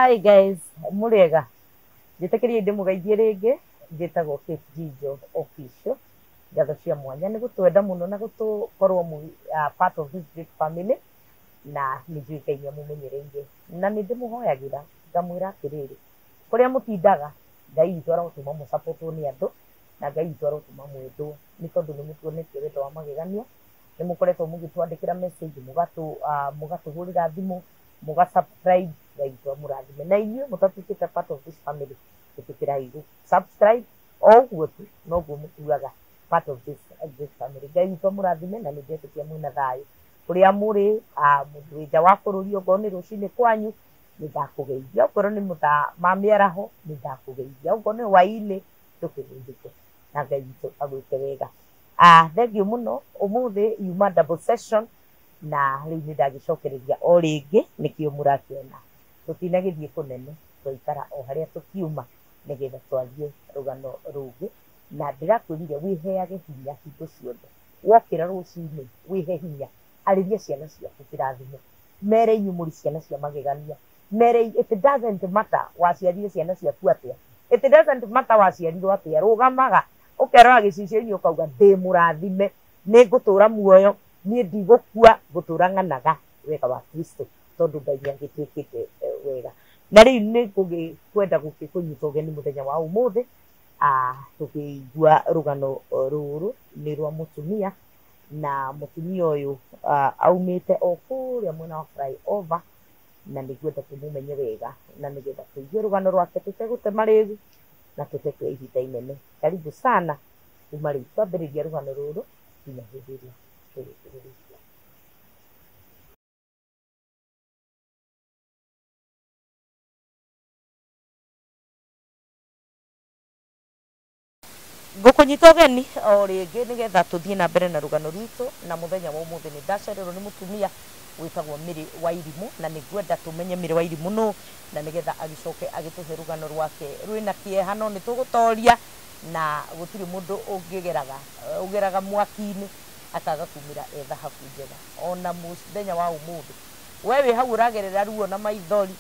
Hi guys, murega. Njitekerie ndimugeithie ringi, njitagwo Kate Gijo official. Ngatho cia mwanya ni gutwenda muno na gutukorwo part of this great family na nijuikaine mumenyereire na ni ndimuhoyagira ngamwira atiriri kuria mutindaga Ngai witu arotuma mu support ni andu na Ngai witu arotuma mwendwo ni tondu ni mutuonetie wendo wa magegania ni mukoretwo mugitwandikira message mugatuhurira thimu mugasubscribe Ngai witu amurathime na inyuĩ mutatuĩkĩte part of this family ĩtĩkĩrai subscribe oguo tu noguo mũtuaga part of this family. Ngai witu amurathime na nĩ ndetĩkia mwĩna thayũ kuria muri mundu wi nja wa bũrũri okorwo nĩ rũcinĩ kwanyu nĩ ndakũgeithia okorwo nĩ mũthaa ma mĩaraho nĩ ndakũgeithia okorwo nĩ hwaĩ-inĩ ndũkĩgeithĩke na Ngai witũ agwĩke wega. Thengiũ mũno ũmũthĩ yuma double session na rĩu nĩ ndagĩcokereria o rĩngĩ nĩkĩo mũrakĩona tũtinagĩthiĩ kũnene twaikara o harĩa tũkiuma nĩgetha twarie rũgano rũngĩ na ndĩrakwĩrire wĩheage hinya hingo ciothe wokĩra rũcinĩ wĩhe hinya arĩria ciana ciaku kĩrathimo mere inyumũri ciana cia magegania mere it doesn't matter waciarire ciana ciaku atĩa it doesn't matter waciarirwo atĩa rũgamaga ũkerora gĩcicio-inĩ ũkauga ndĩ mũrathime nĩ ngũtũra muoyo niĩ ndigũkua ngũtũra ng'anaga wega wa Kristo tondũ Ngai nĩagĩtwĩkĩte wega na rĩu nĩ ngũkwenda gũkĩkũnyita ũgeni mũthenya wa ũmũthĩ tũkĩigua rũgano rũrũ nĩ rwa mũtumia na mũtumia ũyũ aumĩte o kũrĩa mwena wa flyover na nĩngwenda tũmũmenye wega na nĩgetha tũigue rũgano rwake tũtegũtema rĩngĩ na tũtekũoya ihinda inene. Karibu sana kuma rĩu twambĩrĩria rũgano rũrũ nginya hĩndĩ ĩrĩa tũrĩkĩrĩrĩkia. Ngũkũnyita ũgeni o rĩngĩ nĩgetha tũthiĩ na mbere na rũgano rwitũ na mũthenya wa ũmũthĩ nĩ ndacererwo nĩ mũtumia wĩtagwo Mary Wairimu na nĩngwenda tũmenye Mary Wairimu nũ na nĩgetha agĩcoke agĩtũhe rũgano rwake rwĩna kĩeha no nĩ tũgũtoria na gũtirĩ mũndũ ũgeraga mwaki-inĩ akaga kumĩra thahabu njega ona mũthenya wa ũmũthĩ we wĩ hau ũragerera ruo na maithori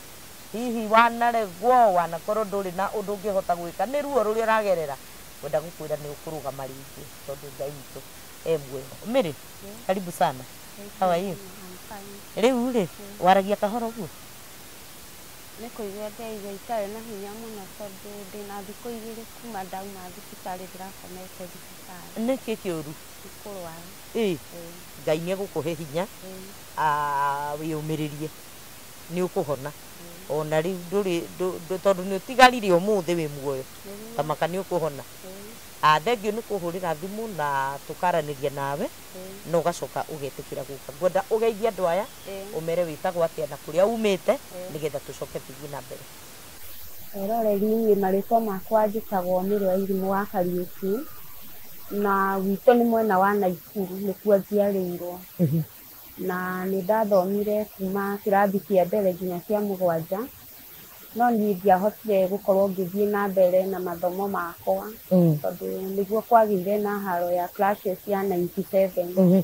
hihi wanaregwo wanakorwo ndũrĩ na ũndũ ũngĩhota gwĩka nĩ ruo rũrĩa ũragerera wenda gũkwĩra nĩ ũkũrũgama rĩngĩ tondũ Ngai witũ muoyo. Mary, karibu sana. How are you? Rĩu rĩ waragia kahora ũguo? Nĩ kũigua ndeigua itarĩ na hinya mũno tondũ ndĩna thikũ igĩrĩ kuma ndauma thibitarĩ ndĩrakomete thibitarĩ. Nĩkĩ kĩũru? Nĩ kũrwara. Ngai nĩegũkũhe hinya wĩyũmĩrĩrie nĩ ũkũhona ona rĩu tondũ nĩ ũtigarire ũmũthĩ wĩ muoyo kamaka nĩ ũkũhona. Thengio nĩ kũhũrĩra thimũ na tũkaranĩria nawe na ũgacoka ũgetĩkĩra gũka. Ngwenda ũgeithie andũ aya ũmere wĩtagwo atĩa na kũrĩa umĩte nĩgetha tũcoke tũthiĩ na mbere. Eroreri-inĩ marĩtwa makwa njĩtagwo Mary Wairimu wa Kariũki na gwitũ nĩ mwena wa Naikuru nĩkuo njiarĩirwo na nĩ ndathomire kuma kĩrathi kĩa mbere nginya kĩa mũgwanja no niĩ ndiahotire gũkorwo ngĩthiĩ na mbere na mathomo makwa tondũ nĩguo kwagĩire na haro ya clashes ya 97.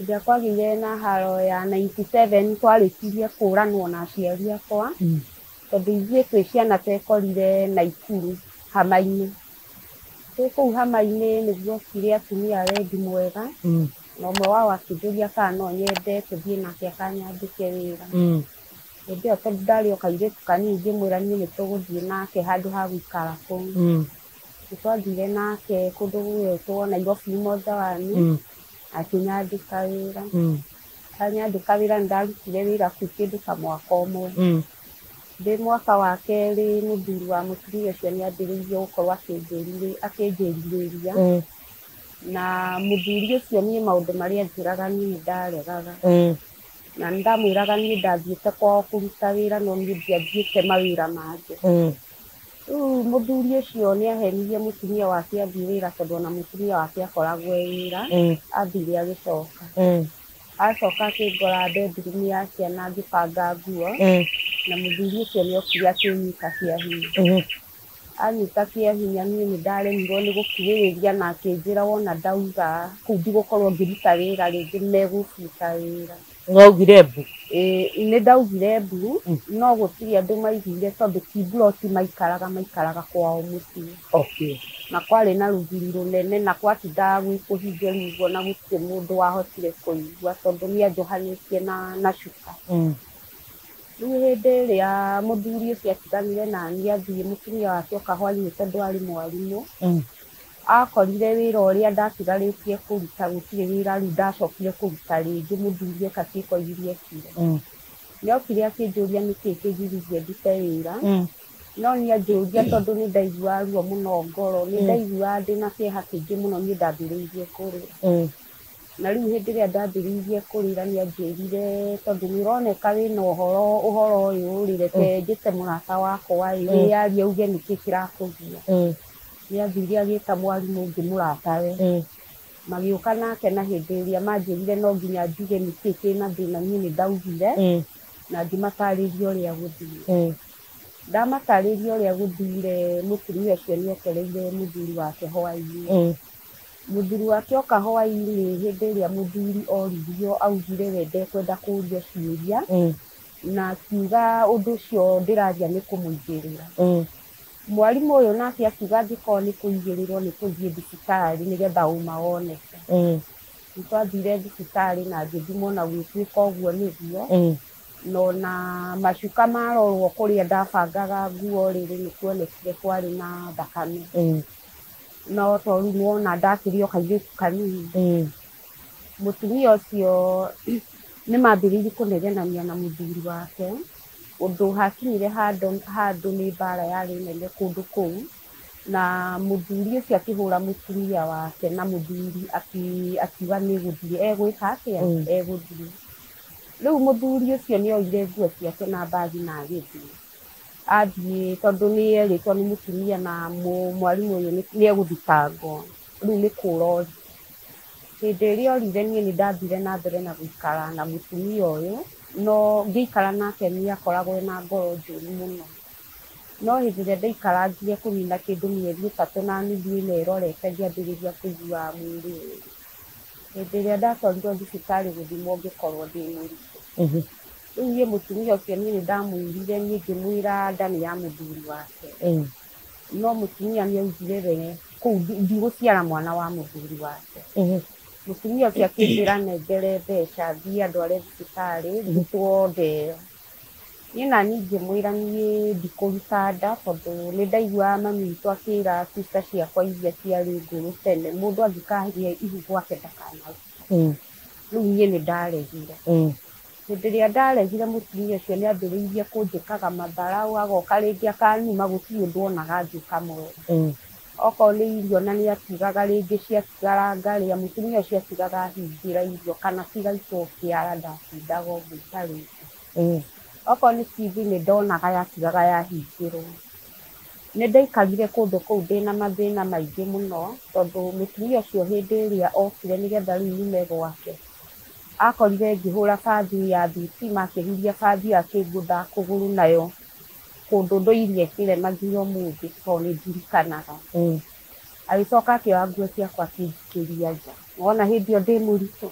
Rĩrĩa kwagĩire na haro ya 97 twarĩkirie kũranwo na aciari akwa tondũ ithuĩ twĩ ciana twekorire Naikuru Hama-inĩ. Twĩ kũu Hama-inĩ nĩguo okire atumia wendi mwega na ũmwe wao akĩnjũria kana no nyende tũthiĩ nake akanyandĩke wĩra. Hĩndĩ ĩyo tondũ ndarĩ o kairĩtu kanini ngĩmwĩra niĩ nĩ tũgũthiĩ nake handũ ha gũikara kũu. Nĩtwathire nake kũndũ gwĩtwo Nairobi Mothawani akĩnyandĩka wĩra. Anyandĩka wĩra nĩ ndarutire wĩra kũu kĩndũ ta mwaka ũmwe. Ndĩ mwaka wa kerĩ mũthuri wa mũtumia ũcio nĩ ambĩrĩirie gũkorwo akĩnjĩrirĩria na mũthuri ũcio niĩ maũndũ marĩa anjĩraga niĩ nĩ ndaregaga na nĩ ndamwĩraga niĩ ndathiĩte kwao kũruta wĩra no niĩ ndiathiĩte mawĩra mangĩ. Rĩu mũthuri ũcio nĩ ahenirie mũtumia wake athiĩ wĩra tondũ ona mũtumia wake akoragwo wĩra athire agĩcoka. Acoka akĩngora bedroom ya ciana ngĩbanga nguo na mũthuri ũcio nĩ okire akĩnyita kĩa hinya. Anyita kĩa hinya niĩ nĩ ndaremirwo nĩ gũkirĩrĩria na akĩnjĩra wona ndauga kũu ndigũkorwo ngĩruta wĩra rĩngĩ megũbuta wĩra. Ngaugire mbu nĩ ndaugire mbu no gũtirĩ andũ maiguire tondũ ti mburoti maikaraga kwao mũciĩ. okay Na kwarĩ na rũgiri rũnene na gwatindaga gwĩ kũhingĩrĩirwo na gũtirĩ mũndũ wahotire kũigua tondũ nĩanjohanĩtie na cuka. Rĩu hĩndĩ ĩrĩa mũthuri ũcio atiganire naniĩ athiĩ, mũtumia wake oka hwainĩ tondũ arĩ mwarimũ, akorire wĩra ũrĩa ndatigarĩtie kũruta gũtirĩ wĩra, rĩu ndacokire kũruta rĩngĩ, mũthuri eka ciĩko iria ekire. Nĩokire akĩnjũria nĩkĩĩ kĩgiririe ndute wĩra, no niĩ anjũria tondũ nĩ ndaiguaga ruo mũno ngoro, nĩ ndaiguaga ndĩna kĩeha kĩingĩ mũno, niĩ ndambĩrĩirie kũrĩra. Na rĩu hĩndĩ ĩrĩa ndambĩrĩirie kũrĩra nĩanjĩrire tondũ nĩũroneka wĩna ũhoro ũyũ rĩ, reke njĩte mũrata wakwa wĩyarie uge nĩkĩĩ kĩrakũgia. Nĩathire agĩĩta mwarimũ ũngĩ mũratawe, magĩũka nake na hĩndĩ ĩrĩa manjĩrire no nginya njuge nĩkĩĩ kĩna thĩna niĩ nĩndaugire, na ngĩmatarĩria ũrĩa gũthiĩ. Ndamatarĩria ũrĩa gũthire, mũtumia ũcio nĩetereire mũthuri wake hwainĩ. Mũthuri wake oka hwainĩ, hĩndĩ ĩrĩa mũthuri oririo augire we ndekwenda kũrio ciũria, na akiuga ũndũ ũcio ndĩraria nĩ kũmũigĩrĩra. Mwarimũ ũyũ nake akiuga angĩkorwo nĩ kũigĩrĩrwo nĩ tũthiĩ thibitarĩ nĩgetha ũma woneke. Nĩtwathire thibitarĩ na ngĩthimwo na gũgĩtuĩka ũguo nĩguo, na macuka marorwo kũrĩa ndabangaga nguo rĩrĩ nĩkuonekire kwarĩ na thakame. No to rĩu nĩwona ndakĩrĩ o kairĩtu kanini. Mũtumia ũcio nĩmambĩrĩirie kũnegenania na mũthuri wake, ũndũ hakinyire handũ nĩ mbara yarĩ nene kũndũ kũu, na mũthuri ũcio akĩhũra mũtumia wake na mũthuri akiuga nĩgũthiĩ egwĩka atĩa, egũthiĩ. Rĩu mũthuri ũcio nĩoire nguo ciake na mbagi na agĩthiĩ. Athiĩ tondũ nĩerĩtwo nĩ mũtumia na mwarimũ ũyũ nĩegũthitangwo, rĩu nĩ kũra orire. Hĩndĩ ĩrĩa orire niĩ nĩndathire na mbere na gũikara na mũtumia ũyũ, no ngĩikara nake nĩakoragwo ena ngoro njũru mũno. No hĩndĩ ĩrĩa ndaikarangire kũnina kĩndũ mĩeri 3 na nuthu ĩno ĩrorete ngĩambĩrĩria kũigua mwĩrĩ ũyũ. Hĩndĩ ĩrĩa ndatwarirwo thibitarĩ gũthimwo ngĩkorwo ndĩ mũritũ. Rĩu niĩ mũtumia ũcio niĩ nĩndamwĩrire niĩ ngĩmwĩra nda nĩ ya mũthuri wake. No mũtumia nĩaugire we kũu ndigũciara mwana wa mũthuri wake. Mũtumia ũcio akĩnjĩra nengere mbeca thiĩ andware thibitarĩ ndutwo nda ĩyo. Niĩ naniĩ ngĩmwĩra niĩ ndikũruta nda tondũ nĩndaiguaga mami witũ akĩra sister ciakwa iria ciarĩ ngũrũ tene, mũndũ angĩkagĩa ihu gwake ndakanarute. Rĩu niĩ nĩndaregire. Hĩndĩ ĩrĩa ndaregire mũtumia ũcio nĩambĩrĩirie kũnjĩkaga matharaũ, agoka rĩngĩ akanuma gũtirĩ ũndũ onaga ngĩka mwega. Okorwo nĩ irio na nĩatigaga rĩngĩ ciatigara ngarĩa, mũtumia ũcio atigaga hingĩra irio kana cigaitwo kĩara ndatindaga ũguo itarĩte. Okorwo nĩ TV nĩndonaga yatigaga yahingĩrwo. Nĩndaikarire kũndũ kũu ndĩna mathĩna maingĩ mũno tondũ mũtumia ũcio hĩndĩ ĩrĩa okire nĩgetha rĩu nyume gwake, akorire ngĩhũra bathi ya thitima, akĩhuria bathi akĩngũtha kũgũrũ nayo kũndũ ndũire ĩkĩrema nginya ũmũthĩ tondũ nĩndirikanaga. Agĩcoka akĩoya nguo ciakwa akĩnjikĩria nja. Wona hĩndĩ ĩyo ndĩ mũritũ.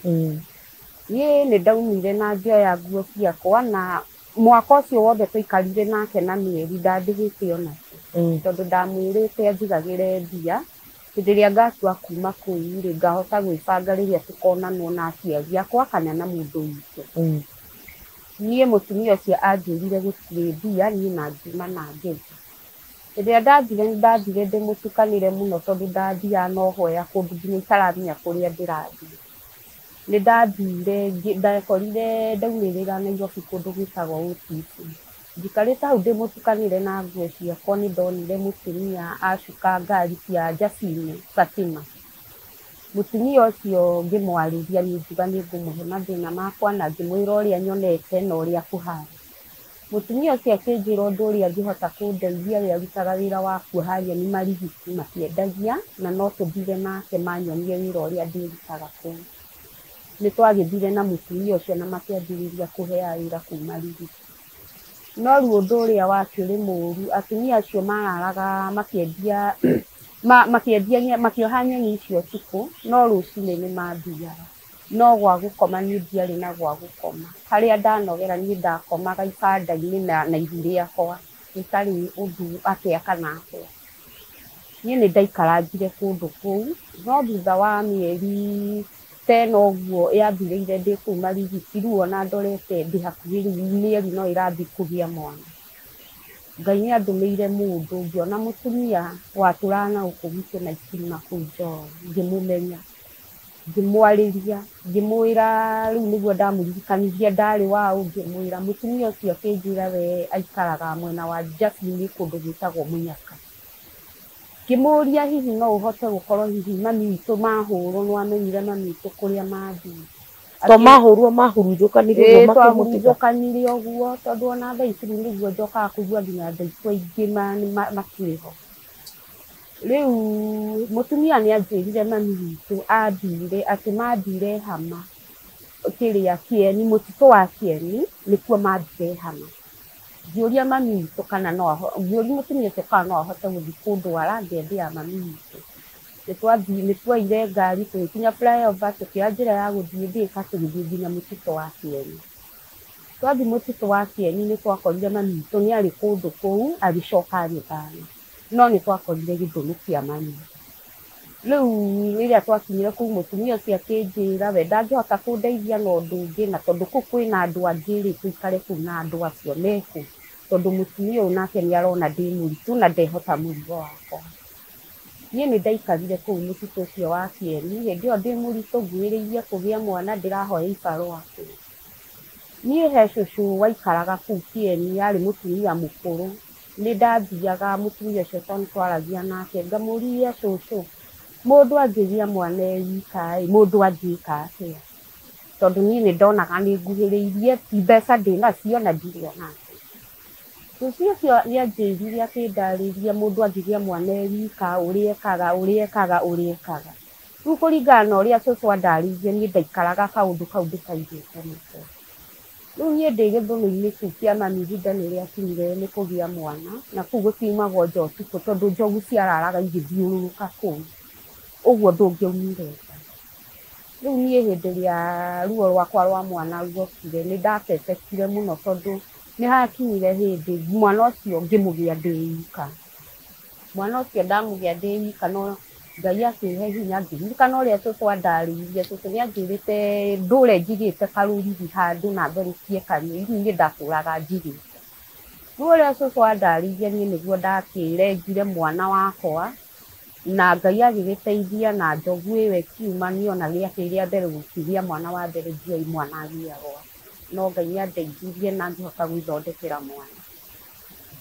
Niĩ nĩndaumire na ngĩoya nguo ciakwa na mwaka ũcio wothe tũikarire nake na mĩeri ndandĩhĩte ona kĩ, tondũ ndamwĩrĩte anjigagĩre mbia, hĩndĩ ĩrĩa ngatua kuma kũu rĩ ngahota gwĩbanga rĩrĩa tũkonanwo na aciari akwa kana na mũndũ witũ. Niĩ mũtumia ũcio anjĩrire gũtirĩ mbia, niĩ na ngiuma na ngĩthiĩ. Hĩndĩ ĩrĩa ndathire nĩndathire ndĩmũtukanĩre mũno tondũ ndathiaga na ũhoya kũndũ nginya itaramenya kũrĩa ndĩrathiĩ. Nĩndathire ndakorire ndaumĩrĩra Nairobi kũndũ gwĩtagwo Ũtici. Njikarĩte hau ndĩmũtukanĩre na nguo ciakwa nĩndonire mũtumia acuka ngari cia Njacine Fatima. Mũtumia ũcio ngĩmwarĩria ngiuga nĩngũmũhe mathĩna makwa na ngĩmwĩra ũrĩa nyonete na ũrĩa kũhana. Mũtumia ũcio akĩnjĩra ũndũ ũrĩa angĩhota kũndeithia, we arutaga wĩra wa kuoha nyeni Marigiti makĩendagia, na no tũthire nake manyonie wĩra ũrĩa ndĩrutaga kũu. Nĩtwagĩthire na mũtumia ũcio na makĩambĩrĩria kũheaga wĩra kũu Marigiti. No rĩu ũndũ ũrĩa wakĩrĩ mũru, atumia acio mararaga makĩoha nyeni icio ũtukũ, no rũcinĩ nĩmathiaga. no gwa gũkoma niĩ ndiarĩ na gwa gũkoma. Harĩa ndanogera niĩ ndakomaga ibanda-inĩ na ihu rĩakwa gũtarĩ ũndũ atĩa kana atĩa. Niĩ nĩ ndaikarangire kũndũ kũu, no thutha wa mĩeri ta ĩna ũguo yathirĩire ndĩ kũu Marigiti, rĩu ona ndorete ndĩ hakuhĩ rĩu mĩeri no ĩrathiĩ kũgĩa mwana, Ngai nĩ andũmĩire mũndũ ngĩona mũtumia watũraga na gũkũ gwitũ Naikuru na kũu Njoro, ngĩmũmenya, ngĩmwarĩria, ngĩmwĩra rĩu nĩguo ndamũririkanirie ndarĩ wa ũ, ngĩmwĩra mũtumia ũcio akĩnjĩra we aikaraga mwena wa Njabiri kũndũ gwĩtagwo Mũnyaka. Ngĩmũria hihi no ũhote gũkorwo hihi mami witũ mahũrwo, nĩ wamenyire mami witũ kũrĩa mathiĩ. To mahũrwo mahurunjũkanire ũguo makĩmũtiga? Mahurunjũkanire ũguo tondũ ona thaa ici rĩu nĩguo njokaga kũigua nginya andũ aitũ aingĩ makĩrĩ ho. Rĩu mũtumia nĩ anjĩrire mami witũ athire, atĩ mathire hama kĩrĩa Kieni, mũtitũ wa Kieni nĩkuo mathire hama. Ngĩũria mami witũ kana no ahote, ngĩũria mũtumia ũcio kana no ahote gũthiĩ kũndwara ngĩendia mami witũ. Nĩ tuoire ngari tũgĩkinya flyover, tũkĩoya njĩra ya gũthiĩ Thĩka tũgĩthiĩ nginya mũtitũ wa Kieni. Twathiĩ mũtitũ wa Kieni nĩ twakorire mami witũ nĩ arĩ kũndũ kũu agĩcoka agĩthama, no nĩ twakorire gĩthũnũ kĩa mami. Rĩu rĩrĩa twakinyire kũu mũtumia ũcio akĩnjĩra we ndangĩhota kũndeithia na ũndũ ũngĩ, na tondũ kũu kwĩna andũ angĩ rĩ tũikare kũu na andũ acio mekũ, tondũ mũtumia ũyũ nake nĩ arona ndĩ mũritũ na ndehota mũrigo wakwa. Niĩ nĩ ndaikarire kũu mũtitũ ũcio wa Kieni, hĩndĩ ĩyo ndĩ mũritũ nguhĩrĩirie kũgĩa mwana ndĩrahoya ibarũa kũu. Niĩ he cũcũ waikaraga kũu Kieni yarĩ mũtumia mũkũrũ, nĩ ndathiaga mũtumia ũcio tondũ twaragia nake ngamũria cũcũ, mũndũ angĩgĩa mwana e wika mũndũ angĩka atĩa? Tondũ niĩ nĩ ndonaga nĩ nguhĩrĩirie, ti mbeca ndĩnacio na ndirĩ onacio. Cũcũ ũcio nĩ anjĩrire akĩndarĩria mũndũ angĩgĩa mwana e wika ũrĩa ekaga. Rĩu kũringana na ũrĩa cũcũ andarĩirie niĩ ndaikaraga kaũndũ kau ndĩkaigĩte mũtwe. Rĩu niĩ ndĩ gĩthũnũ-inĩ kĩu kĩa mami ihinda nĩ rĩakinyire nĩ kũgĩa mwana, na kũu gũtiumagwo nja ũtukũ tondũ njogu ciararaga igĩthiũrũrũka kũu, ũguo ndũngĩaumire nja. Rĩu niĩ hĩndĩ ĩrĩa ruo rwakwa rwa mwana ruokire nĩ ndatecekire mũno tondũ nĩ hakinyire hĩndĩ mwana ũcio ngĩmũgĩa ndĩ wika. Mwana ũcio ndamũgĩa ndĩ wika no Ngai akĩhe hinya ngĩririkana ũrĩa cũcũ andarĩirie. Cũcũ nĩ anjĩrĩte ndũre njigĩte karũrigi handũ na therũkie kanyũi, rĩu niĩ ndatũraga njigĩte. Rĩu ũrĩa cũcũ andarĩirie niĩ nĩguo ndakĩrengire mwana wakwa, na Ngai agĩgĩteithia na njogu ĩyo ĩkiuma, niĩ ona rĩake rĩa mbere gũkĩgĩa mwana wa mbere ndioĩ mwana agiagwo, no Ngai nĩ andeithirie na ngĩhota gwĩthondekera mwana.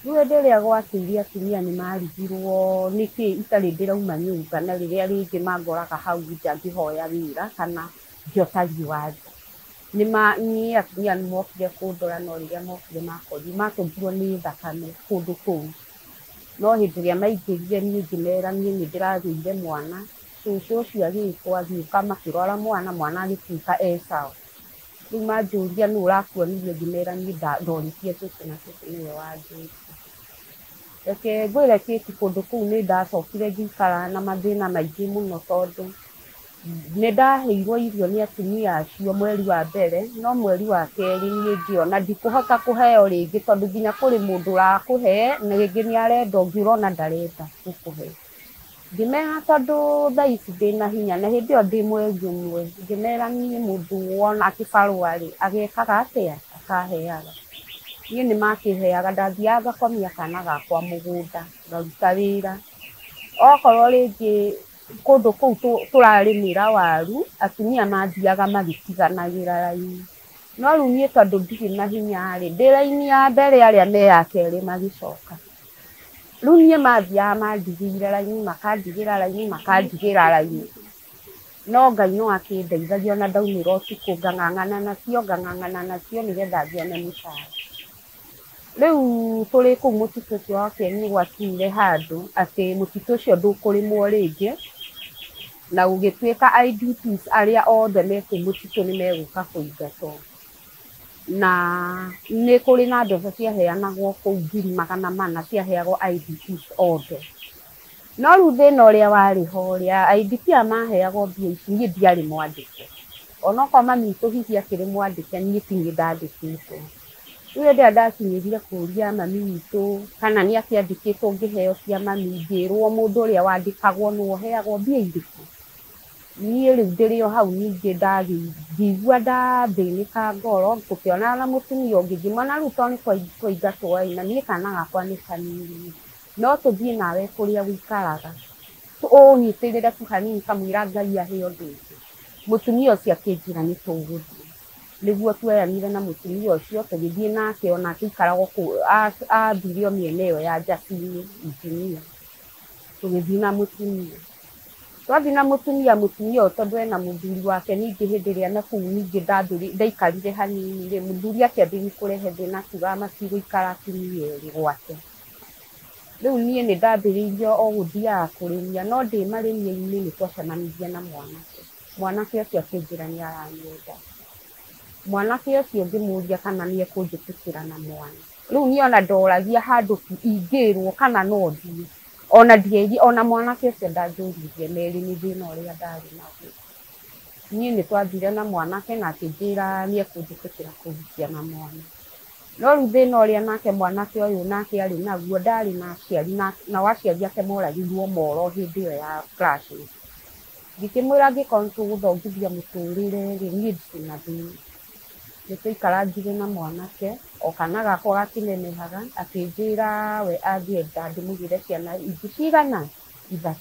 Rĩu hĩndĩ ĩrĩa gwakĩire atumia nĩ marigirwo nĩkĩ itarĩ ndĩrauma nyũmba, na rĩrĩa rĩngĩ mangoraga hau nja ngĩhoya wĩra kana ngĩota riũa nja. Niĩ atumia nĩ mokire kũndora no rĩrĩa mokire matũngirwo nĩ thakame kũndũ kũu. No hĩndĩ ĩrĩa maingĩrire niĩ ngĩmera niĩ nĩ ndĩragĩire mwana, cũcũ ũcio agĩũka makĩrora mwana agĩtuĩka e sawa. Rĩu manjũria nũũ ũrakuonirie ngĩmera niĩ ndorĩtie cũcũ na cũcũ nĩwe wanjĩtie. Reke ngwĩre kĩti kũndũ kũu nĩ ndacokire ngĩikara na mathĩna maingĩ mũno tondũ nĩ ndaheirwo irio nĩ atumia acio mweri wa mbere, no mweri wa kerĩ niĩ ngĩona ndikũhota kũheo rĩngĩ tondũ nginya kũrĩ mũndũ ũrakũhe na rĩngĩ nĩ arenda ũngĩ ũrona ndarenda gũkũhe. Ngĩmera tondũ thaa ici ndĩna hinya na hĩndĩ ĩyo ndĩ mweri ũmwe, ngĩmera niĩ mũndũ wona kĩbarũa rĩ agekaga atĩa akaheaga. Niĩ nĩ makĩheaga, ndathiaga ngakomia kana gakwa mũgũnda ngaruta wĩra. Okorwo rĩngĩ kũndũ kũu tũrarĩmĩra waru, atumia mathiaga magĩtiganagĩra raini. No rĩu niĩ tondũ ndirĩ na hinya rĩ, ndĩ raini ya mbere arĩa me ya kerĩ magĩcoka. Rĩu niĩ mathiaga mandigĩire raini, makandigĩra raini. No Ngai no akĩndeithagia ona ndaumĩra ũtukũ ngang'ang'ana nacio nĩgetha ngĩone mũcara. Rĩu tũrĩ kũu mũtitũ ũcio wa Kieni gwakinyire handũ atĩ mũtitũ ũcio ndũkũrĩmwo rĩngĩ, na gũgĩtuĩka IDPs arĩa othe me kũu mũtitũ nĩ megũka kũingatwo. Na nĩ kũrĩ na mbeca ciaheanagwo kũu 400,000 ciaheagwo IDPs othe. No rĩu thĩna ũrĩa warĩ ho rĩ, IDP aya maheagwo mbia ici niĩ ndiarĩ mwandĩke. ona kwa mami to hihi akiri mwandike ni tingi ndandikitwo rĩu hĩndĩ ndakinyĩrire kũria mami witũ kana nĩ akĩandĩkĩtwo ngĩheo cia mami ngĩrwo mũndũ ũrĩa wandĩkagwo nĩwe ũheagwo mbia irĩkũ niĩ rĩu ndĩrĩ o hau ningĩ ngĩigua ndathĩnĩka ngoro gũkĩona na mũtumia ũngĩ ngĩmwĩra rĩu to nĩ twaingatwo na niĩ kana gakwa nĩ kanini no tũthiĩ nawe kũrĩa wĩikaraga ũnyitĩrĩre tu hanini kamũira Ngai ahe ũndũ ũngĩ mũtumia ũcio akĩnjĩra nĩ tũgũthiĩ nĩguo tuoyanire na mũtumia ũcio tũgĩthiĩ nake ona akĩikaraga athire o mĩena ĩyo ya Njati-inĩ injinia tũgĩthiĩ na mũtumia twathiĩ na mũtumia ũyũ tondũ ena mũthuri wake ningĩ hĩndĩ ĩrĩa na kũu ningĩ ndaikarire hanini rĩ mũthuri akĩambĩrĩria kũrehe thĩna akiuga matigũikara atumia erĩ gwake rĩu niĩ nĩ ndambĩrĩirie o gũthiaga kũrĩmia no ndĩ marĩmia-inĩ nĩ twacemanirie na mwanake ũcio akĩnjĩra nĩ aranyenda mwanake ũcio ngĩmũria kana nĩ ekũnjĩtĩkĩra na mwana rĩu niĩ ona ndoragia handũ ingĩrwo kana no thiĩ ona mwanake ũcio ndanjũririe merĩ nĩ thĩna ũrĩa ndarĩ naguo niĩ nĩ twathire na mwanake na akĩnjĩra nĩ ekũnjĩtĩkĩra kũhikia na mwana no rĩu thĩna ũrĩa nake mwanake ũyũ nake arĩ naguo ndarĩ na aciari nao aciari ake moragirwo Moro hĩndĩ ĩyo ya clashes ngĩkĩmwĩra angĩkorwo nĩ tũgũthongithia mũtũrĩre rĩ niĩ ndirĩ na thĩna nĩ tũikarangire na mwanake o kana gakwa gakĩnenehaga akĩnjĩra we angĩenda ndĩmũgĩre ciana ingĩ cigana 3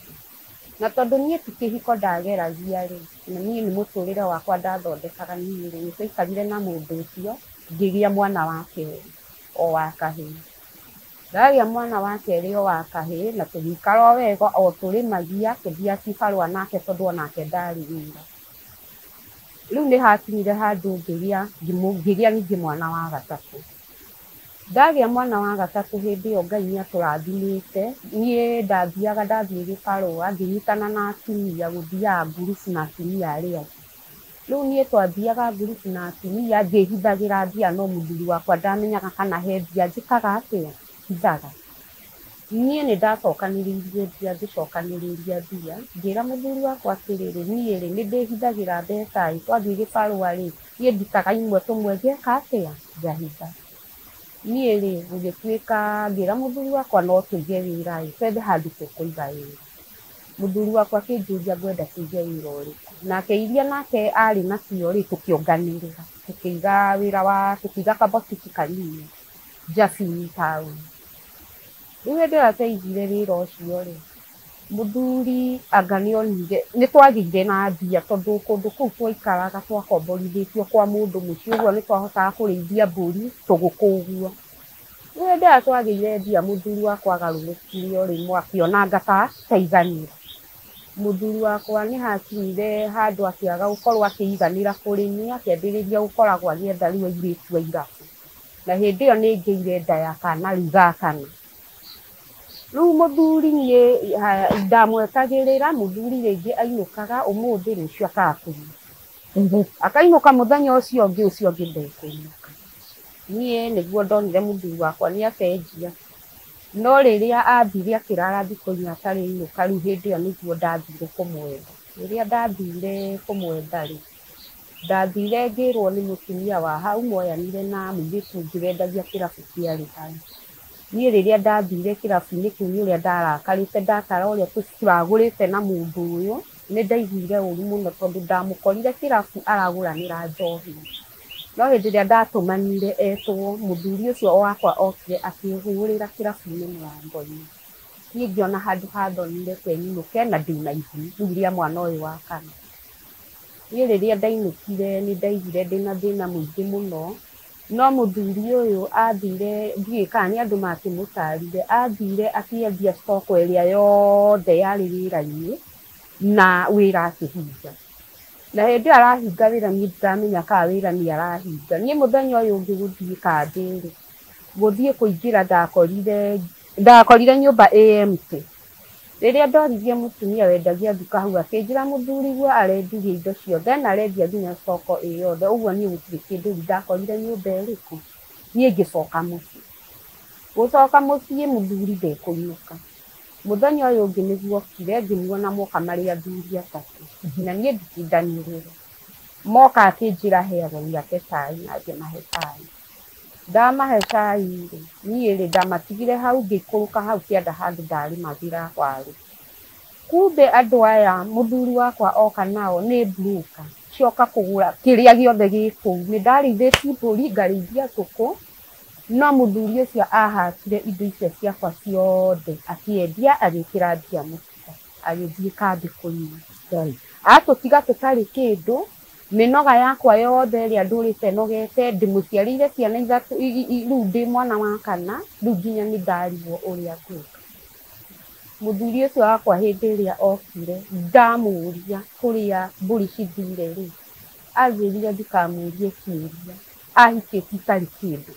na tondũ niĩ ti kĩhiko ndageragia rĩ na niĩ nĩ mũtũrĩre wakwa ndathondekaga niĩ rĩ nĩ tũikarire na mũndũ ũcio ngĩgĩa mwana wa kerĩ o wa kahĩĩ ndagĩa mwana wa kerĩ o wa kahĩĩ na tũgĩikara o wega o tũrĩmagia tũthiaga ibarũa nake tondũ onake ndarĩ wĩra rĩu nĩ hakinyire handũ ngĩgĩa ningĩ mwana wa gatatũ ndagĩa mwana wa gatatũ hĩndĩ ĩyo Ngai nĩ atũrathimĩte niĩ ndathiĩ gĩbarũa ngĩnyitana na atumia gũthiaga ngurubu na atumia arĩa angĩ rĩu niĩ twathiaga ngurubu na atumia ngĩhithagĩra mbia no mũthuri wakwa ndamenyaga kana he mbia njĩkaga atĩa hithaga niĩ nĩ ndacokanĩrĩirie mbia ngĩcokanĩrĩria mbia ngĩra mũthuri wakwa atĩrĩrĩ niĩ rĩ nĩ ndĩhithagĩra mbeca twathiĩ gĩbarũa rĩ niĩ ndutaga imwe tũmwe ngeka atĩa ngahitha niĩ rĩ gũgĩtuĩka ngĩra mũthuri wakwa no tũige wĩra twethe handũ tũkũiga wĩra mũthuri wakwa akĩnjũria ngwenda tũige wĩra ũrĩkũ nake iria nake arĩ nacio rĩ tũkĩonganĩrĩra tũkĩiga wĩra tũkĩiga kabotiki kanini Njati town rĩu hĩndĩ ĩyo twaigire wĩra ũcio rĩ mũthuri anga nĩonire nĩ twagĩire na mbia tondũ kũndũ kũu twaikaraga twakomborithĩtio kwa mũndũ mũciĩ ũguo nĩ twahotaga kũrĩithia mbũri tũgũkũ ũguo rĩu hĩndĩ ĩyo twagĩire mbia mũthuri wakwa agarũrũkire rĩmwe akĩona anga taiganĩra mũthuri wakwa nĩ hakinyire handũ akĩaga gũkorwo akĩiganĩra kũrĩmi akĩambĩrĩria gũkoragwo agĩetha rĩu airĩtu a irabu na hĩndĩ ĩyo nĩ ngĩire nda ya kana rĩu gakana rĩu mũthuri niĩ ndamwetagĩrĩra mũthuri rĩngĩ ainũkaga ũmũthĩ rũciũ akakũria akainũka mũthenya ũcio ũngĩ ndekũinũka niĩ nĩguo ndonire mũthuri wakwa nĩ acenjia no rĩrĩa athire akĩrara thikũ inya atarĩ ainũka rĩu hĩndĩ ĩyo nĩguo ndathire kũmwetha rĩrĩa ndathire kũmwetha rĩ ndathire ngĩrwo nĩ mũtumia wa hau moyanire na mũirĩtu ũngĩ wendagia kĩrabu kĩarĩ hau niĩ rĩrĩa ndathire kĩrabu-inĩ kĩu nĩ ũrĩa ndarakarĩte ndakara ũrĩa tũragũrĩte na mũndũ ũyũ nĩ ndaiguire ũru mũno tondũ ndamũkorire kĩrabu aragũranĩra njohi no hĩndĩ ĩrĩa ndatũmanire etwo mũthuri ũcio wakwa okire akĩhũrĩra kĩrabu-inĩ mũrango-inĩ niĩ ngĩona handũ hathonire kenyinũke na ndĩna ihu rĩu rĩa mwana ũyũ wa kana niĩ rĩrĩa ndainũkire nĩ ndaigire ndĩna thĩna mũingĩ mũno no mũthuri ũyũ athire ndiũĩ kana nĩ andũ makĩmũtarire athire akĩendia stoko ĩrĩa yothe yarĩ wĩra-inĩ na wĩra akĩhinga na hĩndĩ arahinga wĩra niĩ ndiramenya kana wĩra nĩ arahinga niĩ mũthenya ũyũ ũngĩ gũthiĩ kambĩ rĩ gũthiĩ kũingĩra ndakorire nyũmba empty rĩrĩa ndoririe mũtumia wendagia nduka hau akĩnjĩra mũthuri guo arendirie indo ciothe na arendia nginya stoko ĩyo yothe ũguo niĩ gũtirĩ kĩndũ ndakorire nyũmba ĩrĩkũ niĩ ngĩcoka mũciĩ mũthuri ndekũinũka mũthenya ũyũ ũngĩ nĩguo okire ngĩmuona moka marĩ athuri atatũ na niĩ nditindanĩrĩra moka akĩnjĩra he ageni ake cai na ngĩmahe cai. Ndamahe cai rĩ, niĩ rĩ ndamatigire hau ngĩikũrũka hau kĩanda handũ ndarĩmagĩra waru. Kumbe andũ aya mũthuri wakwa oka nao nĩ broker cioka kũgũra kĩrĩa gĩothe gĩ kũu. Nĩ ndarĩithĩtie mbũri, ngarĩithia ngũkũ, no mũthuri ũcio ahacire indo icio ciakwa ciothe akĩendia agĩkĩra mbia mũhuko agĩthiĩ kambĩ kũnyua. Atũtiga tũtarĩ kĩndũ, mĩnoga yakwa yothe ĩrĩa ndũrĩte nogete, ndĩmũciarĩire ciana ithatũ, rĩu ndĩ mwana wa kana, rĩu nginya nĩ ndarigwo ũrĩa ngwĩka. Mũthuri ũcio wakwa hĩndĩ ĩrĩa okire ndamũria kũrĩa mbũri cithire rĩ, anjĩrire ndikamũrie kĩũria, ahikĩtie itarĩ kĩndũ,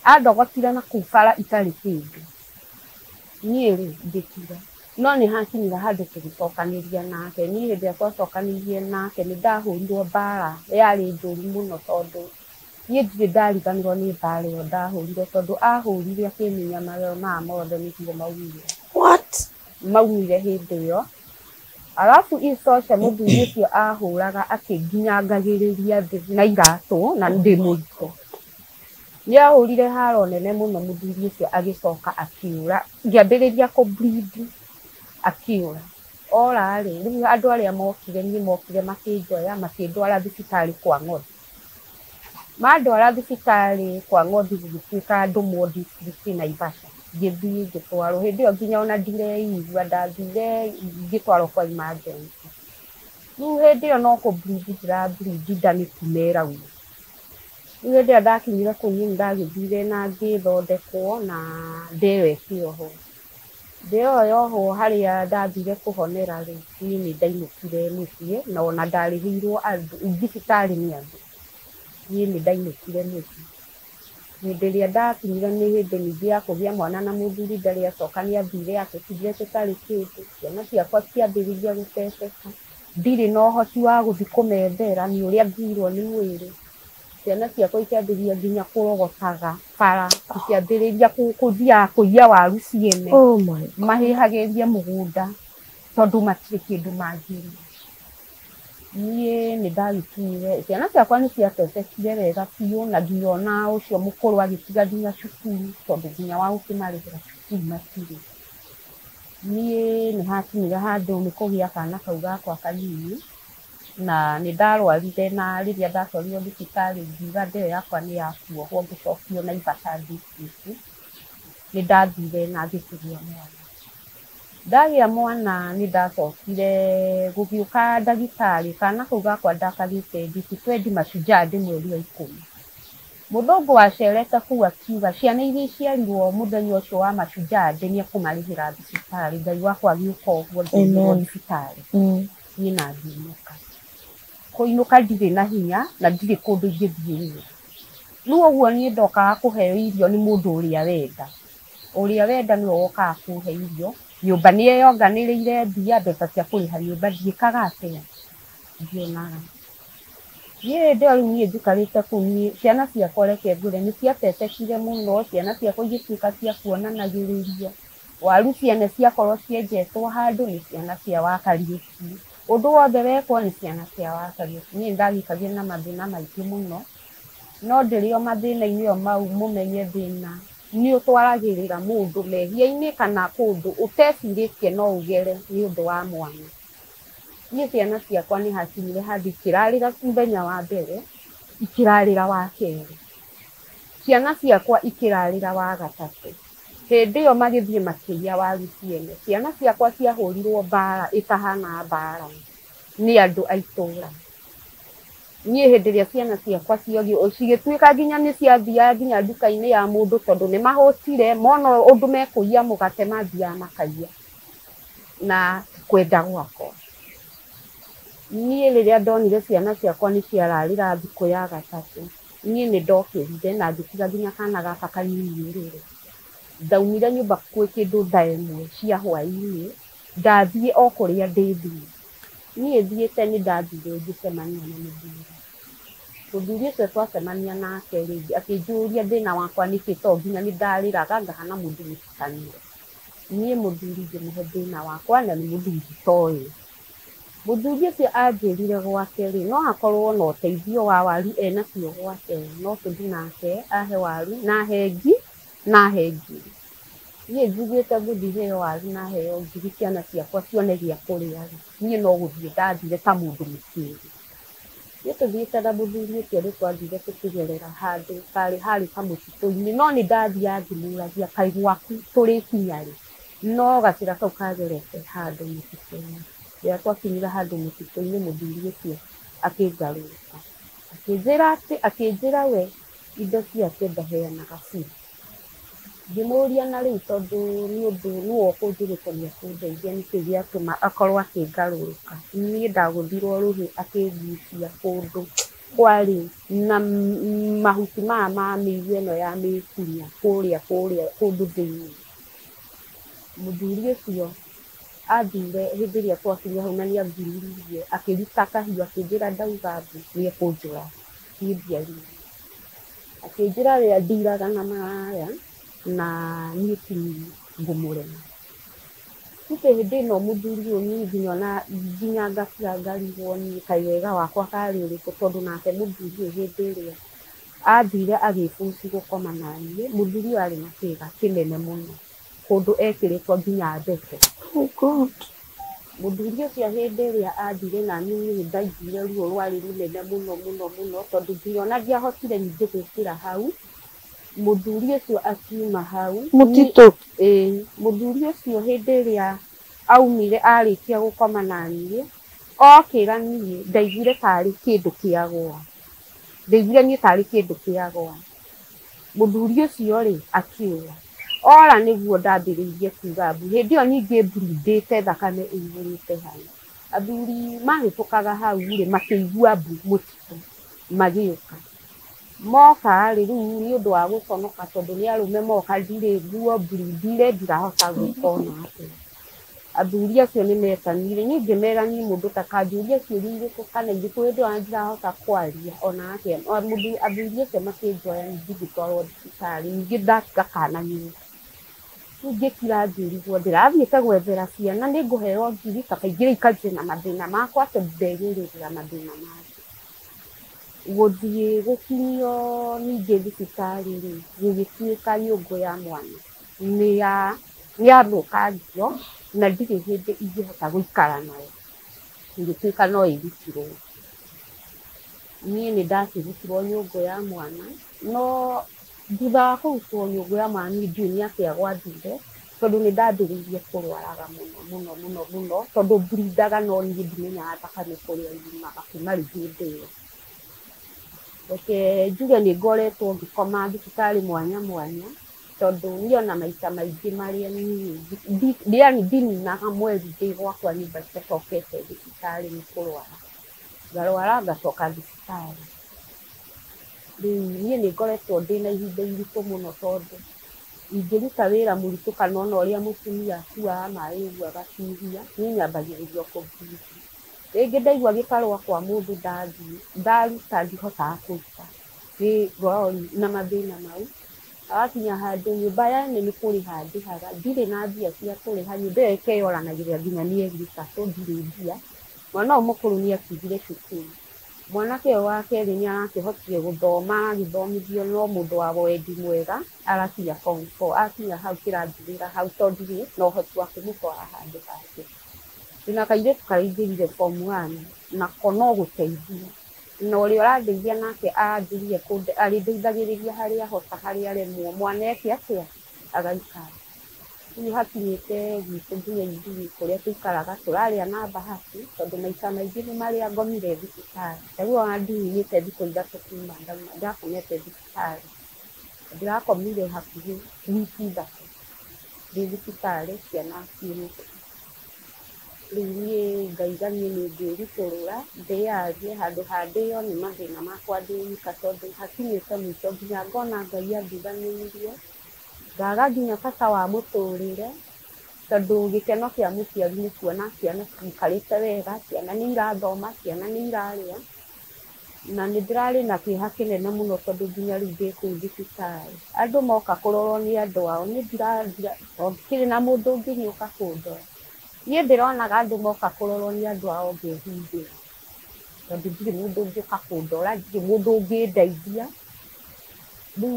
andogotire na kũu bara itarĩ kĩndũ. Niĩ rĩ ngĩkira, no nĩ hakinyire handũ tũgĩcokanĩria nake. Niĩ hĩndĩ ĩrĩa twacokanĩririe nake nĩ ndahũrirwo mbara yarĩ njũru mũno, tondũ niĩ ndirĩ ndariganĩrwo nĩ mbara ĩyo ndahũrirwo, tondũ ahũrire akĩmenya marĩo maya mothe nĩguo maumire. Maumire hĩndĩ ĩyo. Arabu icoce mũthuri ũcio ahũraga akĩnginyangagĩrĩria thĩ na iratũ na ndĩ mũritũ. Nĩ ahũrire haro nene mũno mũthuri ũcio agĩcoka akĩũra, ngĩambĩrĩria kũ-bleed akĩũra. Ora rĩ, rĩu andũ arĩa mokire niĩ mokire makĩnjoya makĩndwara thibitarĩ kwa Ng'othi. Mandwara thibitarĩ kwa Ng'othi gũgĩtuĩka ndũmwo district Naivasha. Ngĩthiĩ ngĩtwarwo, hĩndĩ ĩyo nginya ona ndireigua, ndathire ngĩtwarwo kwa emergency. Rĩu hĩndĩ ĩyo no kũ-bleed ndĩra-bleed nda nĩ kuma ĩrauma. Rĩu hĩndĩ ĩrĩa ndakinyire kũu niĩ nĩ ndagĩthire na ngĩthondekwo na ndeo ĩkĩohwo. Ndeo yohwo harĩa ndathire kũhonera rĩ, niĩ nĩ ndainũkire mũciĩ, na ona ndarĩhĩirwo andũ, thibitarĩ nĩ andũ. Niĩ nĩ ndainũkire mũciĩ. Hĩndĩ ĩrĩa ndakinyire nĩ hĩndĩ ningĩ ya kũgĩa mwana na mũthuri ndarĩ acoka nĩ athire atũtigire tũtarĩ kĩndũ. Ciana ciakwa ciambĩrĩria gũteceka. Ndirĩ na ũhoti wa gũthiĩ kũmethera nĩ ũrĩa ngirwo nĩ mwĩrĩ. Ciana ciakwa ikĩambĩrĩria nginya kũrogotaga bara, ikĩambĩrĩria gũthiaga kũiya waru ciene, mahĩhagĩrie mũgũnda tondũ matirĩ kĩndũ mangĩrĩa. Niĩ nĩ ndagĩkinyire, ciana ciakwa nĩ ciatecekire wega biũ, na nginya ona ũcio mũkũrũ agĩtiga nginya cukuru, tondũ nginya wa gũkĩmarĩhĩra cukuru matirĩ. Niĩ nĩ hakinyire handũ nĩ kũgĩa kana kau gakwa kanini, na nĩ ndarwarire, na rĩrĩa ndatwarirwo thibitarĩ ngiuga ndeo yakwa nĩ yakuohwo ngĩcokio Naivasha district. Nĩ ndathire na ngĩkĩgĩa mwana. Ndagĩa mwana nĩ ndacokire gũgĩũka ndagĩtarĩ, kana kau gakwa ndakagĩte twendi Mashujaa ndĩ mweri wa 10. Mũthũngũ wacerete kũu akiuga ciana iria iciarirwo mũthenya ũcio wa Mashujaa nĩ ekũmarĩhĩra thibitarĩ. Ngai wakwa agĩũka ũguo ngĩinũka thibitarĩ. Niĩ na ngĩinũka. Kũinũka ndirĩ na hinya na ndirĩ kũndũ ingĩthiĩ wĩra. Rĩu ũguo niĩ ndokaga kũheo irio nĩ mũndũ ũrĩa wenda. Ũrĩa wenda nĩwe wokaga kũhe irio. Nyũmba nĩ eyonganĩrĩire mbia, mbeca cia kũrĩha nyũmba ndiĩkaga atĩa, ndionaga. Niĩ hĩndĩ ĩyo rĩu niĩ njikarĩte kũu, niĩ ciana ciakwa reke ngwĩre nĩ ciatecekire mũno, ciana ciakwa igĩtuĩka cia kuonanagĩrĩrio. Waru ciene ciakorwo cienjetwo handũ nĩ ciana cia wa Kariũki. Ũndũ wothe wekwo nĩ ciana cia wa Kariũki. Niĩ ndagĩikagire na mathĩna maingĩ mũno, no ndĩrĩ o mathĩna-inĩ o mau mũmenye thĩna nĩ ũtwaragĩrĩra mũndũ mehia-inĩ kana kũndũ ũtecirĩtie no ũgere nĩ ũndũ wa mwana. Niĩ ciana ciakwa nĩ hakinyire handũ ikĩrarĩra mũthenya wa mbere, ikĩrarĩra wa kerĩ. Ciana ciakwa ikĩrarĩra wa gatatũ. Hĩndĩ ĩyo magĩthiĩ makĩiya waru ciene. Ciana ciakwa ciahũrirwo mbara ĩkahana mbara nĩ andũ a itũũra. Niĩ hĩndĩ ĩrĩa ciana ciakwa ciogio cigĩtuĩka nginya nĩ ciathiaga nginya nduka-inĩ ya mũndũ, tondũ nĩ mahũtire mona ũndũ mekũiya mũgate mathiaga makaiya na kwenda gwakwa. Niĩ rĩrĩa ndonire ciana ciakwa nĩ ciararĩra thikũ ya gatatũ, niĩ nĩ ndokĩrire na ngĩtiga nginya kana gaka kanini rĩrĩ. Ndaumire nyũmba gwĩ kĩndũ thaa 1 cia hwaĩ-inĩ, ndathiĩ o kũrĩa ndĩthiĩ. Niĩ thiĩte nĩ ndathire ngĩcemania na mũthuri. Mũthuri ũcio twacemania nake rĩngĩ akĩnjũria thĩna wakwa nĩkĩ to nginya nĩ ndarĩraga ngahana mũndũ mũtukanĩre. Niĩ mũthuri ngĩmũhe thĩna wakwa na nĩ mũthuri toĩ. Mũthuri ũcio anjĩrire gwake rĩ, no hakorwo na ũteithio wa waru enacio gwake, no tũthiĩ nake ahe waru na ahe ngiri. Niĩ njugĩte ngũthiĩ heo waru na heo ngiri ciana ciakwa cione gĩa kũrĩa rĩ, niĩ no gũthiĩ ndathire ta mũndũ mũkĩĩgu. Niĩ tũthiĩte na mũthuri ũcio rĩ twathire tũkĩgerera handũ harĩ kamũtitũ-inĩ, no nĩ ndathiaga ngĩmũũragia kaĩ gwaku tũrĩkinya rĩ, no gacĩra kau kagerete handũ mũtitũ-inĩ. Rĩrĩa twakinyire handũ mũtitũ-inĩ mũthuri ũcio akĩngarũrũka akĩnjĩra we indo ciake ndaheanaga bure. Ngĩmũũria na rĩu tondũ nĩ ũndũ nĩwe ũkũnjĩrĩkania kũndeithia nĩkĩĩ gĩatũma akorwo akĩngarũrũka. Niĩ ndagũthirwo rũhĩ akĩngucia kũndũ kwarĩ na mahuti maya ma mĩigua ĩno ya mĩkunya kũrĩa kũndũ thĩinĩ. Mũthuri ũcio athire hĩndĩ ĩrĩa twakinya hau na nĩangururirie akĩruta kahiũ akĩnjĩra ndauga mbu nĩekũnjũraga niĩ ndiaririe. Akĩnjĩra rĩrĩa ndiragana maraya na niĩ ti niĩ ngũmũrema. Gũkĩ hĩndĩ ĩno mũthuri ũyũ niĩ nginya ngakira ngarigwo niĩ kaĩ wega wakwa karĩ ũrĩkũ, tondũ nake mũthuri ũyũ hĩndĩ ĩrĩa athire agĩbũci gũkoma na niĩ, mũthuri ũyũ arĩ na kĩĩga kĩnene mũno kũndũ ekĩrĩtwo nginya mbete. Mũthuri ũcio hĩndĩ ĩrĩa athire na niĩ ndaiguire ruo rwarĩ rũnene mũno mũno mũno, tondũ nginya ona ndiahotire ningĩ gũkĩra hau. Mũthuri ũcio akiuma hau mũtitũ. Mũthuri ũcio hĩndĩ ĩrĩa aumire arĩkia gũkoma na niĩ, okĩra niĩ ndaiguire tarĩ kĩndũ kĩagũa. Ndaiguire niĩ tarĩ kĩndũ kĩagũa. Mũthuri ũcio rĩ akĩũra. Ora nĩguo ndambĩrĩirie kuuga mbu. Hĩndĩ ĩyo ningĩ bleed-ĩte thakame ĩihũrĩte hau. Athuri mahĩtũkaga hau rĩ makĩigua mbu mũtitũ magĩũka. Moka rĩ rĩu nĩ ũndũ wa gũconoka tondũ nĩ arũme moka ndirĩ nguo bleed-ire ndirahota gwĩka ona atĩa. Athuri acio nĩ metanire, niĩ ngĩmera niĩ mũndũ ndakanjũrie ciũria irĩkũ kana irĩkũ hĩndĩ ĩyo ona ndirahota kwaria ona atĩa. Athuri acio makĩnjoya ningĩ ngĩtwarwo thibitarĩ, ningĩ ndatiga kana nyũmba. Rĩu ngĩkira ngĩrigwo ndĩrathiĩte gwethera ciana nĩ ngũheo ngiri kaba ingĩre ikanjĩre na mathĩna makwa tondũ ndegĩrĩire mathĩna make. Gũthiĩ gũkinyio ningĩ thibitarĩ rĩ gũgĩtuĩka nyũngũ ya mwana nĩyathũkangio na ndirĩ hĩndĩ ingĩhota gũikara nayo, ĩgĩtuĩka no ĩrutirwo. Niĩ nĩ ndakĩrutirwo nyũngũ ya mwana, no thutha wa kũrutwo nyũngũ ya mwana niĩ ndiũĩ nĩ atĩa gwathire, tondũ nĩ ndambĩrĩirie kũrwaraga mũno mũno mũno mũno, tondũ bleed-aga no niĩ ndimenyaga thakame kũrĩa yumaga kuma rĩu hĩndĩ ĩyo. Reke njuge nĩ ngoretwo ngĩkoma thibitarĩ mwanya mwanya, tondũ niĩ ona maita maingĩ marĩa niĩ ndininaga mweri ndĩ gwakwa nyũmba itacokete thibitarĩ nĩ kũrwara. Ngarwara ngacoka thibitarĩ. Rĩu niĩ nĩ ngoretwo ndĩna ihinda iritũ mũno tondũ ingĩruta wĩra mũritũ kana ona ũrĩa mũtumia akuaga maĩ ũguo agatihia, niĩ nyambagĩrĩria kũbreathe. Rĩngĩ ndaigua gĩbarũa kwa mũndũ ndaruta ndihotaga kũruta. Ngoragwo na mathĩna mau. Agakinya handũ nyũmba yani nĩ kũrĩha ndĩhaga, ndirĩ na mbia cia kũrĩha, nyũmba ĩyo ĩkeyoranagĩrĩra nginya mĩeri ĩtatũ ndirĩ mbia. Mwana ũyũ mũkũrũ nĩ atigire cukuru. Mwanake ũyũ wa kerĩ nĩ arakĩhotire gũthoma agĩthomithio no mũndũ wa wendi mwega agakinya form 4. Akinya hau kĩranjĩrĩra hau tondũ ndirĩ na ũhoti wa kũmũtwara handũ hake. Ndĩna kairĩtu karaingĩrire form 1 nako no gũteithia. Na ũrĩa ũrandeithia nake anjĩrire arĩndeithagĩrĩria harĩa ahota harĩa aremwo. Mwana eke atĩa agaikara. Rĩu hakinyĩte gwitũ nginya ithuĩ kũrĩa tũikaraga tũrarĩa na Bahati tondũ maita maingĩ nĩ marĩa ngomire thibitarĩ. Ta rĩu ona ndiumĩte thikũ ithatũ kuma ndakomete thibitarĩ. Ndĩrakomire hakuhĩ wiki ithatũ ndĩ thibitarĩ ciana ciumĩte. Rĩu niĩ ngaiga niĩ nĩ ngwĩrutũrũra ndĩyarie handũ ha ndĩyo nĩ mathĩna makwa ndĩ wika, tondũ hakinyĩte mũico nginya ngona Ngai andiganĩirie. Ngaga nginya bata wa mũtũrĩre tondũ gĩkeno kĩa mũciari nĩ kuona ciana ciikarĩte wega, ciana nĩ irathoma, ciana nĩ irarĩa. Na nĩ ndĩrarĩ na kĩeha kĩnene mũno tondũ nginya rĩu ndĩ kũu thibitarĩ. Andũ moka kũrorwo nĩ andũ ao, niĩ ndikĩrĩ na mũndũ ũngĩgĩũka kũndora. niĩ ndĩronaga andũ moka kũrorwo nĩ andũ ao ngĩhumbĩra, tondũ ndirĩ mũndũ ũngĩũka kũndora, ndirĩ mũndũ ũngĩndeithia. Rĩu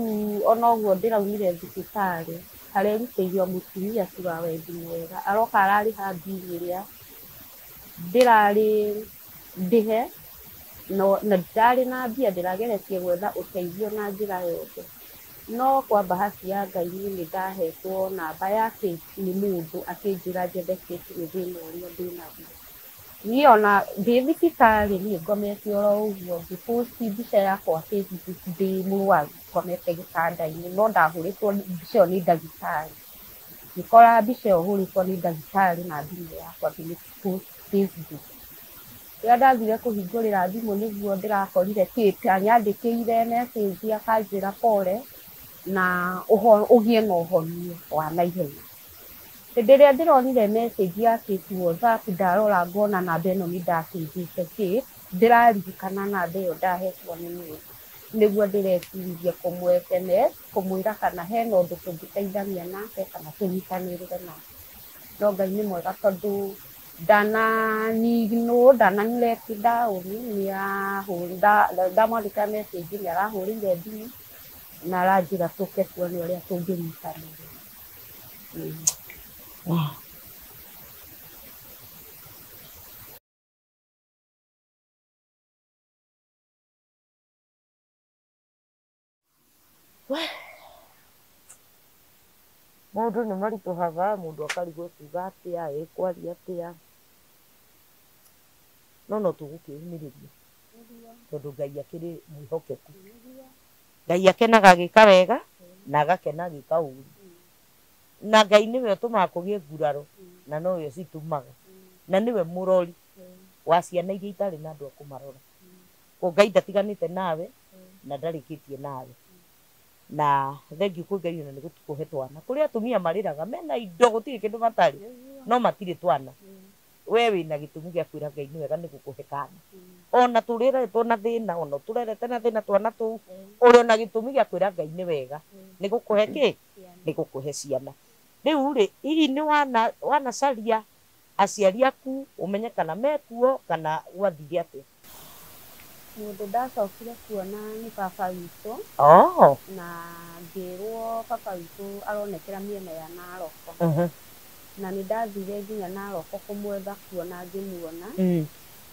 ona ũguo ndĩraumire thibitarĩ, harerutĩire o mũtumia tu wa wendi mwega, aroka ararĩha mbiri ĩrĩa ndĩrarĩ ndĩhe, na ndirarĩ na mbia, ndĩrageretie gwetha ũteithio na njĩra yothe. No kwa bahati ya Ngai niĩ nĩndahetwo namba yake nĩ mũndũ akĩnjĩra njethe case nĩ thĩna ũrĩa ndĩnaguo. Niĩ ona ndĩ thibitarĩ niĩ ngomete oro ũguo ngĩ post mbica yakwa Facebook ndĩ mũrwaru ngomete gĩtanda-inĩ, no ndahũrĩtwo mbica ĩyo nĩ ndagĩtarĩ, ngĩkora mbica ĩyo hũrĩtwo nĩ ndagĩtarĩ na thimũ yakwa ngĩmĩ post Facebook. Rĩrĩa ndathire kũhingũrĩra thimũ nĩguo ndĩrakorire anyandĩkĩire message akanjĩra pole na ũgĩe na ũhonio wa naihenya. Hĩndĩ ĩrĩa ndĩronire message yake WhatsApp ndarora ngona namba ĩno nĩ ndakĩndĩte ndĩraririkana namba ĩyo ndahetwo nĩ mũndũ, nĩguo ndĩreciria kũmũ SMS kũmwĩra kana hena ũndũ tũngĩteithania nake kana tũnyitanĩrĩre nake. No Ngai nĩ mwega tondũ ndananinwo, ndananlet down, ndamwandĩkĩra message nĩarahũrĩire thimũ na aranjĩra tũke tuone ũrĩa tũngĩnyitanĩra. Maũndũ nĩ maritũhaga, mũndũ akarigwo kuga atĩa, ekwaria atĩa, no tũgũkĩũmĩrĩria tondũ Ngai akĩrĩ mwĩhokeku. Ngai akenaga agĩka wega na agakena agĩka ũru, na Ngai nĩwe ũtũmaga kũgĩe nguraro na nowe citũmaga, na nĩwe mũrori wa ciana iria itarĩ na andũ a kũmarora. Koguo Ngai ndatiganĩte nawe na ndarĩkĩtie nawe, na thengiũ kwĩ Ngai ona nĩ gũtũhe twana. Kũrĩ atumia marĩraga mena indo gũtirĩ kĩndũ matarĩ no matirĩ twana. We wĩna gĩtũmi gĩa kwĩra Ngai nĩ wega nĩ gũkũhe kana. Ona tũrĩreretwo na thĩna, ona tũrerete na thĩna twana tũu, ũrĩ ona gĩtũmi gĩa kwĩra Ngai nĩ wega nĩ gũkũhe kĩ? Nĩ gũkũhe ciana. Rĩu rĩ, hihi nĩ wanacaria aciari aku ũmenye kana mekuo kana gwathire atĩa? Mũndũ ndacokire kuona nĩ baba witũ, na ngĩrwo baba witũ aronekera mĩena ya Naroko, na nĩ ndathire nginya Naroko kũmwetha kuona ngĩmuona,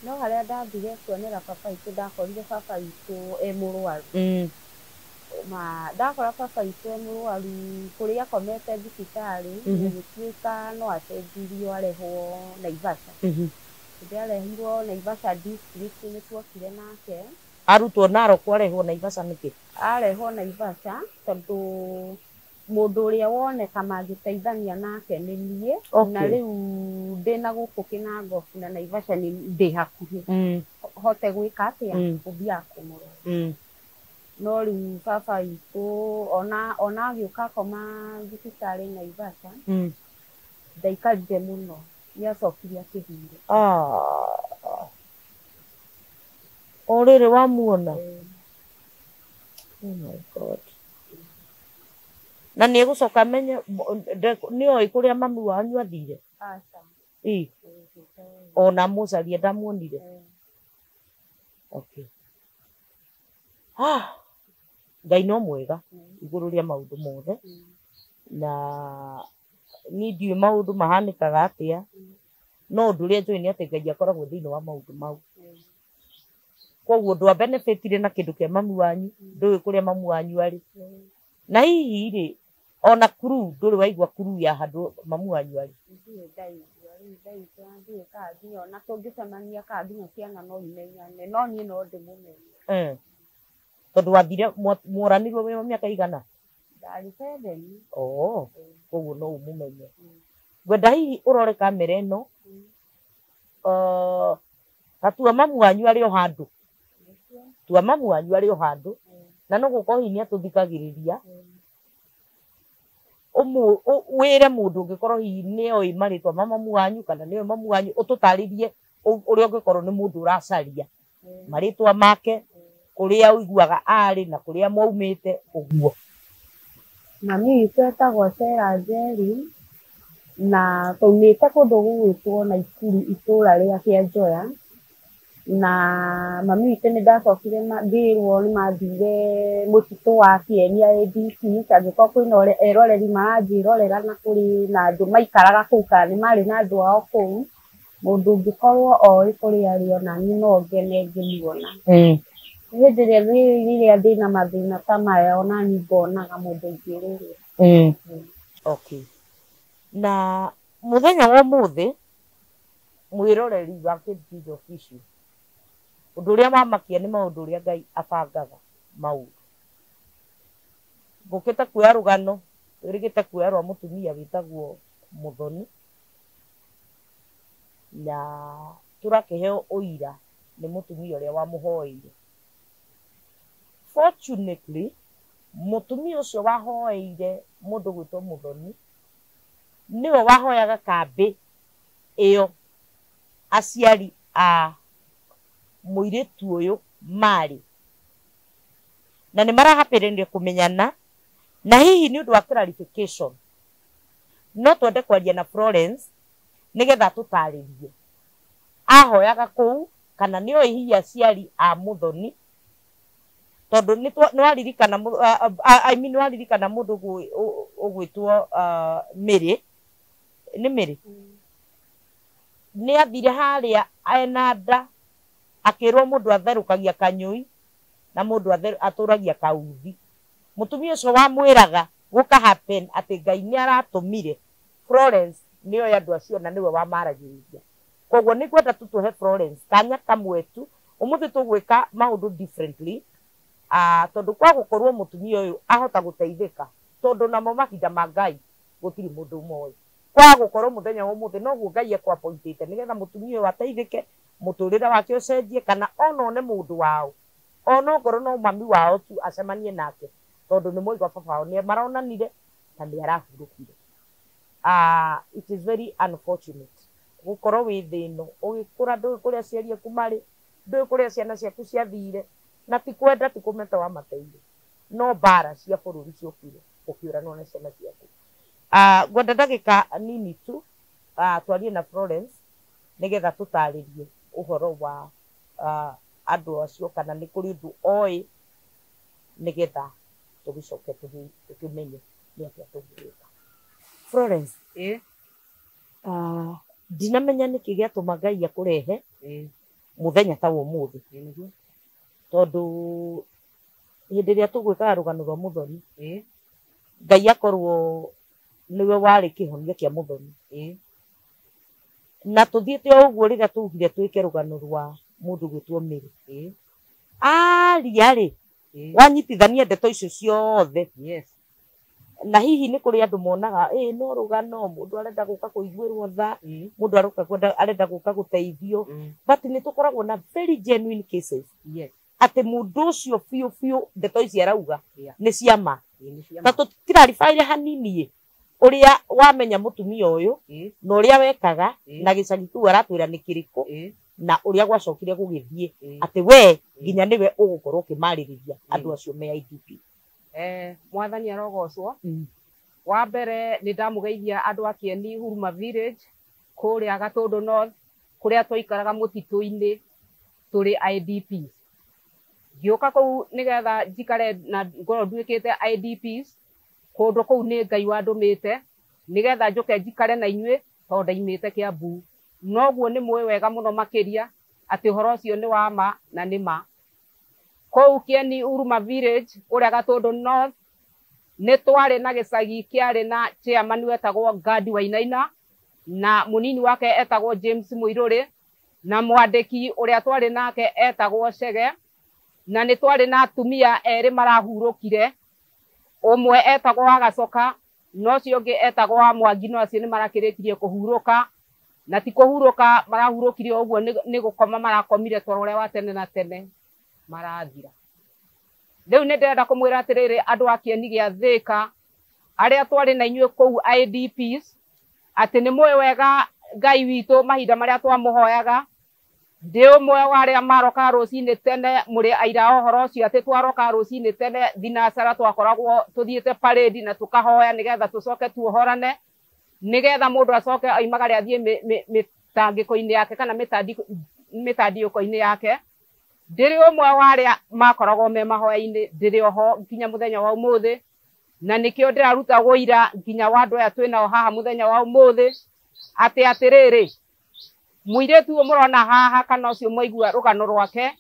no harĩa ndathire kuonera baba witũ ndakorire baba witũ e mũrwaru. Ndakora baba witũ e mũrwaru kũrĩa akomete thibitarĩ gũgĩtuĩka no acenjirio arehwo Naivasha. Rĩrĩa arehirwo Naivasha district nĩ tuokire nake. Arutwo Naroko arehwo Naivasha nĩkĩ? Arehwo Naivasha tondũ mũndũ ũrĩa woneka mangĩteithania nake nĩ niĩ, na rĩu ndĩna gũkũ Kinangofu na Naivasha ndĩ hakuhĩ, hote gwĩka atĩa? Gũthiaga kũmũrora. No rĩu baba witũ ona agĩũka akoma thibitarĩ Naivasha ndaikarire mũno, nĩ acokire akĩhurũka. O rĩrĩ wamuona? Oh my God. Na nĩ egũcoka amenye nĩoĩ kũrĩa mami wanyu athire? Ona mũcaria ndamuonire? Okay. Ngai no mwega igũrũ rĩa maũndũ mothe, na niĩ ndiũĩ maũndũ mahanĩkaga atĩa, no ũndũ ũrĩa njũĩ nĩ atĩ Ngai akoragwo thĩinĩ wa maũndũ mau. Koguo ũndũ wa benefitire na kĩndũ kĩa mami wanyu, ndũĩ kũrĩa mami wanyu arĩ. Na hihi rĩ, ona kuru ndũrĩ waigua kuru ya handũ mami wanyu arĩ? Ona tũngĩcemania kana nginya ciana no imenyane, no niĩ no ndĩmũmenye. Tondũ wathire mworanirwo wĩ wa mĩaka igana? Ndarĩ 7. Koguo no ũmũmenye. Ngwenda hihi ũrore kamera ĩno, tua mami wanyu arĩ o handũ, tua mami wanyu arĩ o handũ, na no gũkorwo hihi nĩ atũthikagĩrĩria, wĩre mũndũ ũngĩkorwo hihi nĩoĩ marĩtwa ma mami wanyu kana nĩoĩ mami wanyu, ũtũtarĩrie ũrĩa ũngĩkorwo nĩ mũndũ ũracaria marĩtwa make, kũrĩa ũiguaga arĩ na kũrĩa mwaumĩte ũguo. Mami witũ etagwo Sarah Njeri, na taumĩte kũndũ gũgwĩtwo Naikuru itũra rĩa Kĩanjoya, na mami witũ nĩ ndacokire ngĩrwo nĩ mathire mũtitũ wa Kieni ADC, angĩkorwo kwĩna eroreri maranjĩrorera na kũrĩ na andũ maikaraga kũu kana nĩ marĩ na andũ ao kũu, mũndũ ũngĩkorwo oĩ kũrĩa arĩ ona niĩ no ngene ngĩmuona. Hĩndĩ ĩrĩa ndĩna mathĩna ta maya ona niĩ ngonaga mũndũ ingĩrĩrĩra. Okay. Na mũthenya wa ũmũthĩ mwĩroreri wa KTV Official, ũndũ ũrĩa wamakia nĩ maũndũ ũrĩa Ngai abangaga maũndũ. Ngũkĩte kuoya rũgano, twĩrĩgĩte kuoya rwa mũtumia wĩtagwo Mũthoni, na tũrakĩheo ũira nĩ mũtumia ũrĩa wamũhoeire. Fortunately, mũtumia ũcio wahoeire mũndũ gwĩtwo Mũthoni nĩwe wahoyaga kambĩ ĩyo aciari a mũirĩtu ũyũ marĩ, na nĩ marahapĩrĩirie kũmenyana, na hihi nĩ ũndũ wa clarification no twende kwaria na Florence nĩgetha tũtarĩrie ahoyaga kũu kana nĩ oĩ hihi aciari a Mũthoni, tondũ nĩwaririkana nĩwaririkana mũndũ ũgwĩtwo Mĩrĩ, nĩ Mĩrĩ, nĩ athire harĩa ena nda akĩrwo mũndũ atherũkagia kanyũi na mũndũ atũragia kauthi. Mũtumia ũcio wamwĩraga gũka happen atĩ Ngai nĩ aratũmire Florence nĩ oĩ andũ acio na nĩwe wamaragĩrĩria. Koguo nĩ ngwenda tũhe Florence kanya kamwe tu, ũmũthĩ tũgwĩka maũndũ differently, tondũ kwa gũkorwo mũtumia ũyũ ahota gũteithĩka, tondũ namo mahinda ma Ngai gũtirĩ mũndũ ũmwe. Kwa gũkorwo mũthenya wa ũmũthĩ noguo Ngai ekwapointĩte nĩgetha mũtumia ũyũ ateithĩke, mũtũrĩre wake ũcenjie, kana ona one mũndũ wao, ona okorwo no mami wao tu acemanie nake, tondũ nĩ moiga baba wao nĩ maronanire na nĩ arahurũkire. It is very unfortunate gũkorwo wĩ thĩ ĩno ũgĩkũra ndũĩ kũrĩa aciari aku marĩ, ndũĩ kũrĩa ciana ciaku ciathire, na ti kwenda ti kũmeta wamateire, no mbara cia bũrũri ciokire ũkĩũranwo na ciana ciaku. Ngwenda ndagĩka nini tu twarie na Florence nĩgetha tũtarĩrie ũhoro wa andũ acio kana nĩ kũrĩ ũndũ oĩ, nĩgetha tũgĩcoke tũkĩmenye nĩ atĩa tũngĩka. Florence, ndinamenya nĩkĩ gĩatũma Ngai akũrehe mũthenya ta ũmũthĩ, tondũ hĩndĩ ĩrĩa tũgwĩkaga rũgano rwa Mũthoni, Ngai akorwo nĩwe warĩ kĩhonia kĩa Mũthoni, na tũthiĩte o ũguo rĩrĩa tũugire twĩke rũgano rwa mũndũ gwĩtwo Mĩrĩ, aria-rĩ wanyitithania ndeto icio ciothe, na hihi nĩ kũrĩ andũ monaga no rũgano, mũndũ arenda gũka kũiguĩrwo tha, mũndũ arenda gũka gũteithio, but nĩ tũkoragwo na very genuine cases atĩ mũndũ ũcio biũ biũ ndeto ici arauga nĩ ciama, na tũtiraribaire hanini ũrĩa wamenya mũtumia ũyũ na ũrĩa wekaga na gĩcagi kĩu aratwĩra nĩ kĩrĩkũ, na ũrĩa gwacokire gũgĩthiĩ atĩ we nginya nĩwe ũgũkorwo ũkĩmarĩrĩria andũ acio me IDP. Mwathani arogocwo. Wa mbere nĩ ndamũgeithia andũ a Kieni Huruma Village kũrĩa Gatũndũ North, kũrĩa twaikaraga mũtitũ-inĩ tũrĩ IDPs. Ngĩũka kũu nĩgetha njikare na ngorwo nduĩkĩte IDPs, kũndũ kũu nĩ Ngai wandũmĩte nĩgetha njũke njikare na inyuĩ tondũ ndaimĩte Kiambu. Noguo nĩ mũĩ wega mũno makĩria atĩ ũhoro ũcio nĩ wa ma na nĩ ma. Kũu Kieni Huruma Village kũrĩa Gatũndũ North nĩ twarĩ na gĩcagi kĩarĩ na chairman wetagwo Gadi Wainaina na mũnini wake etagwo James Mũirũrĩ, na mwandĩki ũrĩa twarĩ nake etagwo Chege, na nĩ twarĩ na atumia erĩ marahurũkire, ũmwe etagwo wa Gacoka na ũcio ũngĩ etagwo wa Mwangi, no acio nĩ marakĩrĩkirie kũhurũka, na ti kũhurũka marahurũkire ũguo nĩ gũkoma marakomire toro ũrĩa wa tene na tene marathira. Rĩu nĩ ndĩrenda kũmwĩra atĩrĩrĩ andũ a Kieni gĩa Thĩka arĩa twarĩ na inyuĩ kũu IDPs, atĩ nĩ mũĩ wega Ngai witũ mahinda marĩa twamũhoyaga, ndĩ ũmwe wa arĩa maroka rũcinĩ tene, mũrĩ aira ũhoro ũcio atĩ twaroka rũcinĩ tene thinacara twakoragwo tũthiĩte parade na tũkahoya nĩgetha tũcoke tuohorane, nigetha mundu acoke aimagare athie mitangiko-ini yake kana mitandiko-ini yake ndiri umwe waria makoragwo me mahoya-ini ndiri oho nginya muthenya wa umuthi na nikio ndiraruta guira nginya wandu aya twinao haha muthenya wa umuthi ati atiriri muiretu murona haha kana ucio mwaigua rugano rwake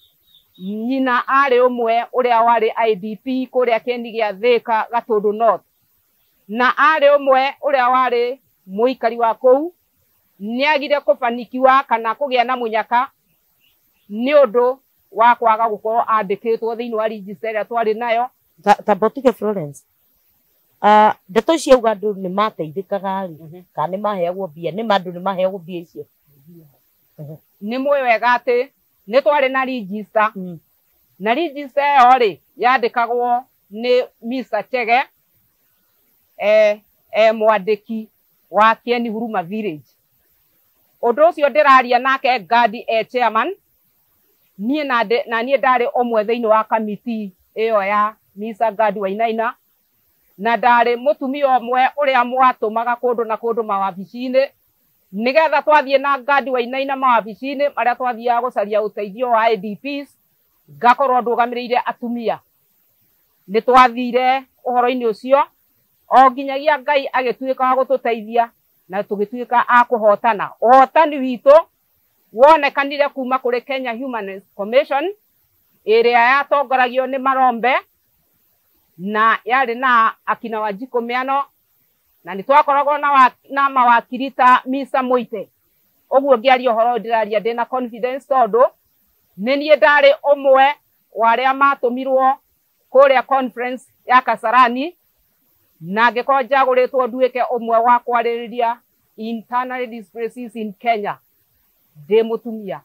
nyina ari umwe uria wari IDP kuria Kieni gia Thika Gatundu North na ari umwe uria wari muikari wa kou niagire kubanikiwa kana kugia na munyaka ni undu wa kwaga gukorwo andikitwo thiini wa register ria twari nayo Tabotuke Florence. Ndeto cia uga andu ni mateithikaga ri kana ni maheagwo mbia ni mandu ni maheagwo mbia icio ni mwe wega ati ni twari na register na register yo ri yandikagwo ni Mr. Chege mwandiki wa Kieni Huruma Village undu ucio ndiraria nake Gadi chairman nie na nie ndari omwe thiini wa committee iyo ya Mr. Gadi Wainaina na ndari mutumia omwe uria mwatumaga kundu na kundu mawabici-ini nigetha twathie na Gadi Wainaina mawabici-ini maria twathiaga gucaria uteithio wa IDPs ngakorwo ndugamiriire atumia ni twathire uhoro-ini ucio o nginyagia Ngai agituika wa gututeithia na tugituika a kuhotana uhotani witu wonekanire kuma kuri Kenya Human Rights Commission iria yatongoragio ni Marombe na yari na akina Wanjiku Miano na ni twakoragwo na mawakiri ta Misa Muite oguo ngiaria uhoro ndiraria ndina confidence tondu ni nie ndari umwe waria matumirwo kuria conference ya Kasarani na ngiko njaguritwo nduike umwe wa kwaririria internally displaced in Kenya ndi mutumia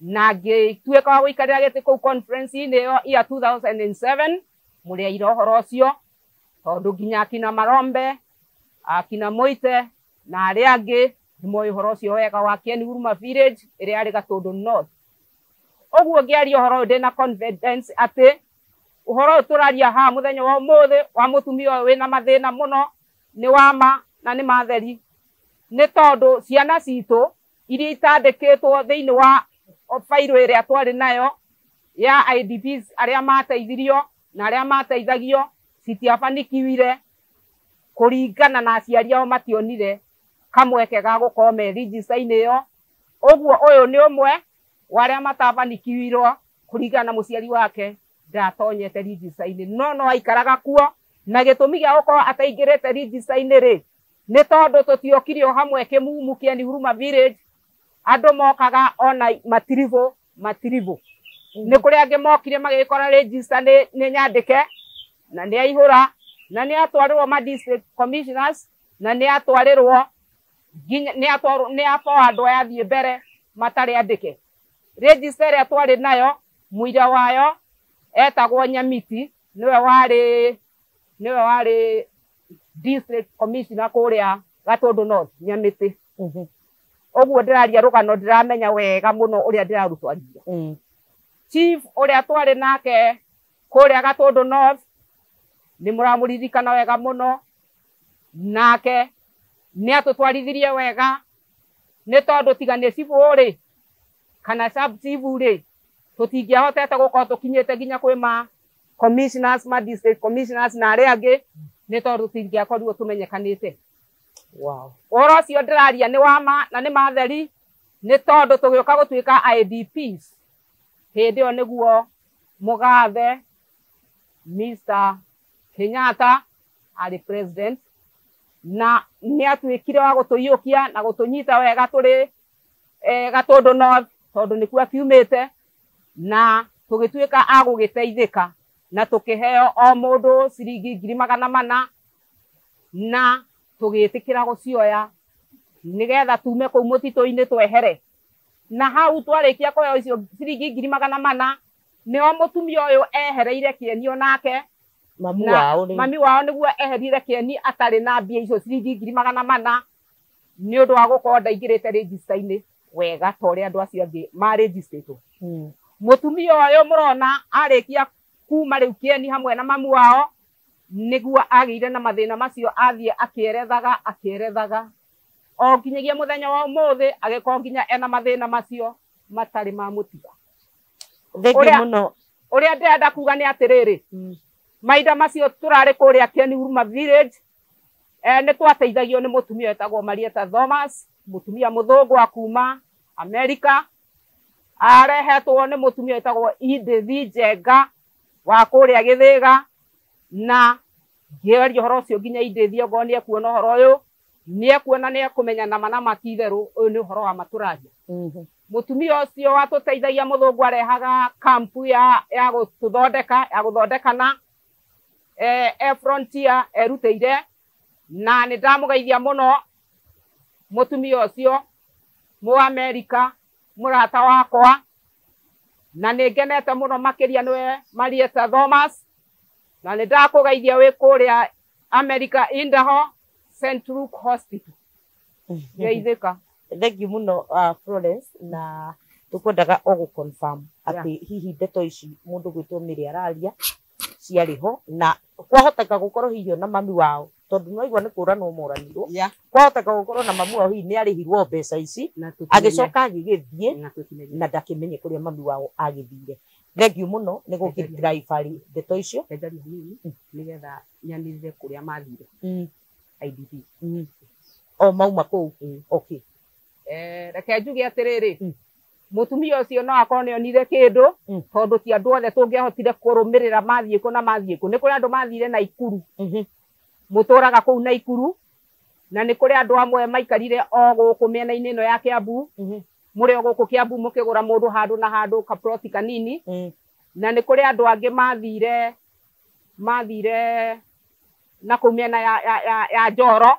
na ngituika wa guikarira giti ku conference ini yo ya 2007 muria irohoro cio tondu nginya akina Marombe akina Muite na aria angi ndimoi horo cio wega wa Kieni Huruma Village iria ari Gatundu North oguo ngiaria horo ndina confidence ati uhoro turaria ha muthenya wa umuthi wa mutumia wina mathina muno ni wama na ni matheri ni tondu ciana citu iria itandikitwo thiini wa fairo iria twari nayo ya IDPs aria mateithirio na aria mateithagio citiabanikiwire kuringana na aciari ao mationire kamweke ga gukorwo me register-ini iyo oguo uyu ni umwe waria matabanikiwirwo kuringana na muciari wake ndatonyete register-ini no aikaraga kuo na gitumi gia gukorwo ataingirite register-ini ri ni tondu tutiokire o hamwe kimumu Kieni Huruma Village andu mokaga ona matirivo ni kuri angi mokire magikora register ni nyandike na ni aihura na ni atwarirwo ma district commissioners na ni atwarirwo ni forward yathie mbere matari andike register ya twari nayo muira wayo etagwo Nyamiti niwe wari district commissioner kuria Gatundu North Nyamiti oguo ndiraria rugano ndiramenya wega muno uria ndirarutwarithia chief uria twari nake kuria Gatundu North ni muramuririkana wega muno nake ni atutwarithirie wega ni tondu tigane cibu ri kana sub chief ri tutingiahotete gukorwo tukinyite nginya kwi ma commissioners ma district commissioners na aria angi ni tondu tutingiakorirwo tumenyekanite uhoro cio ndiraria ni wama na ni matheri ni tondu tugiuka gutuika IDPs hindi yo niguo mugathe Mr. Kenyatta ari president na ni atuikire wa gutuyukia na gutunyita wega turi Gatundu North tondu nikuo akiumite na tugituika agugiteithika na tukiheo o mundu ciringi 400 na tugitikira gucioya nigetha tume kuu mutito-ini twehere na hau twarikia kuheo icio ciringi 400 nio mutumia uyu ehereire Kieni onake mami wao niguo eherire Kieni atari na mbia icio ciringi 400 ni undu wa gukorwo ndaingirite register-ini wega tori andu acio angi ma register mutumia uyu murona arikia kuma riu Kieni hamwe na mami wao niguo agire na mathina macio athie akierethaga o nginyagia muthenya wa umuthi agiko nginya ena mathina macio matari ma mutiga. Thengi muno uria ndenda kuga ni atiriri maida macio turari kuria Kieni Huruma Village ni twateithagio ni mutumia etagwo Marieta Thomas, mutumia muthungu akuma America, arehetwo ni mutumia etagwo Edith Njenga wa kuria Githiga, na ngeria horo cio nginya Edith ongo ni ekuona horo uyu ni ekuona ni ekumenya nama na makitheru uyu ni horo wa maturagia. Mutumia ucio watuteithagia muthungu arehaga kampu ya guthondekana Frontier erutĩire, na nĩ ndamugeithia muno mutumia ucio mu America murata wakwa, na nĩ ngenete muno makiria niwe Marieta Thomas, na nĩ ndakugeithia wi kuria America Idaho St. Luke Hospital. Geithika. Thengi muno Florence, na tukwendaga o confirm ati hihi ndeto ici mundu gwitwo Mary araria ciariho, na kwahoteka gukorwo hihi na mami wao tondu no igwa ni kuranwo moranirwo, kwahoteka gukorwo na mami wao hihi ni arihirwo mbeca ici agicoka agigithie na ndakimenye kuria mami wao agithire. Thengi muno ni gukirira ibari ndeto icio nigetha nyanirire kuria mathire IDP o mauma kuu. Okay, reke njuge atiriri mutumia ucio no akorwo ni onire kindu tondu ti andu othe tungiahotire kurumirira mathie ku na mathie ku. Ni kuri andu mathire Naikuru muturaga kuu Naikuru, na ni kuri andu amwe maikarire o guku miena-ini ino ya Kiambu, muri o guku Kiambu mukigura mundu handu na handu kaploti kanini, na ni kuri andu angi mathire na kuu miena ya Njoro.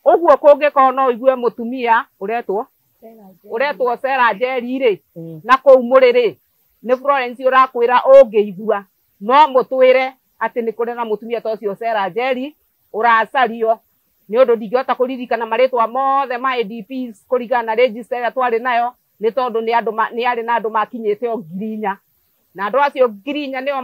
Uguo kungikorwo no igue mutumia uretwo Sarah Njeri ri na kuu muri ni Florence urakwira ungiigua no mutwire ati ni kuri na mutumia tocio Sarah Njeri uracario, ni undu ndingihota kuririkana maritwa mothe ma IDPs kurigana na register ya twari nayo, ni tondu ni ari na andu makinyite o 4,000, na andu acio 4,000 nio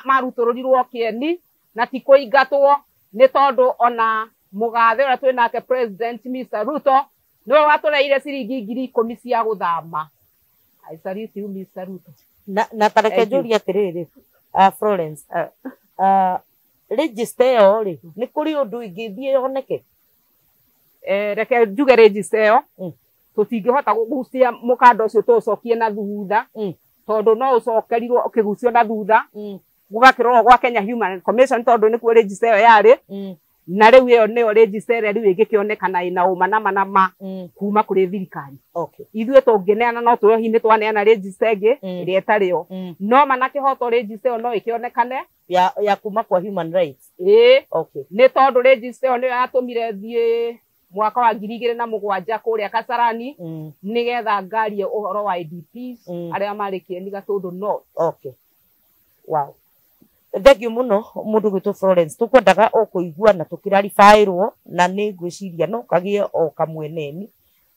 marutururirwo Kieni na ti kuingatwo, ni tondu ona mugathe uria twi nake President Mr. Ruto niwe watureire ciringi 10,000 cia guthama. I salute you Mr. Ruto. Na tareke njuri atiriri Florence, register yo ri ni kuri undu ingithie yoneke? Reke njuge register yo tutingihota gugucia mukanda ucio tucokie na thutha, tondu no ucokerirwo ukigucio na thutha gugakirwo gwa Kenya Human Commission tondu ni ku register yo yari, na riu iyo niyo register riu ingikionekana ina uma na manama kuma kuri thirikari. Okay, ithuĩ tũngĩneana no twĩyo hihi nĩ twaneana register ĩngĩ ĩrĩa ĩtarĩ yo, no manake hoto register ĩyo no ĩkĩonekane ya kuma kwa human rights. Okay, nĩ tondũ register ĩyo nĩyo yatũmire thiĩ mwaka wa 2007 kũrĩa Kasarani nĩgetha ngarie ũhoro wa IDPs arĩa marĩ Kieni Gatundu North. Okay, wow, thengi muno mundu gwitũ Florence, tukwendaga o kuigua na tukirarifairwo, na ni ngwiciria no kagie o kamweneni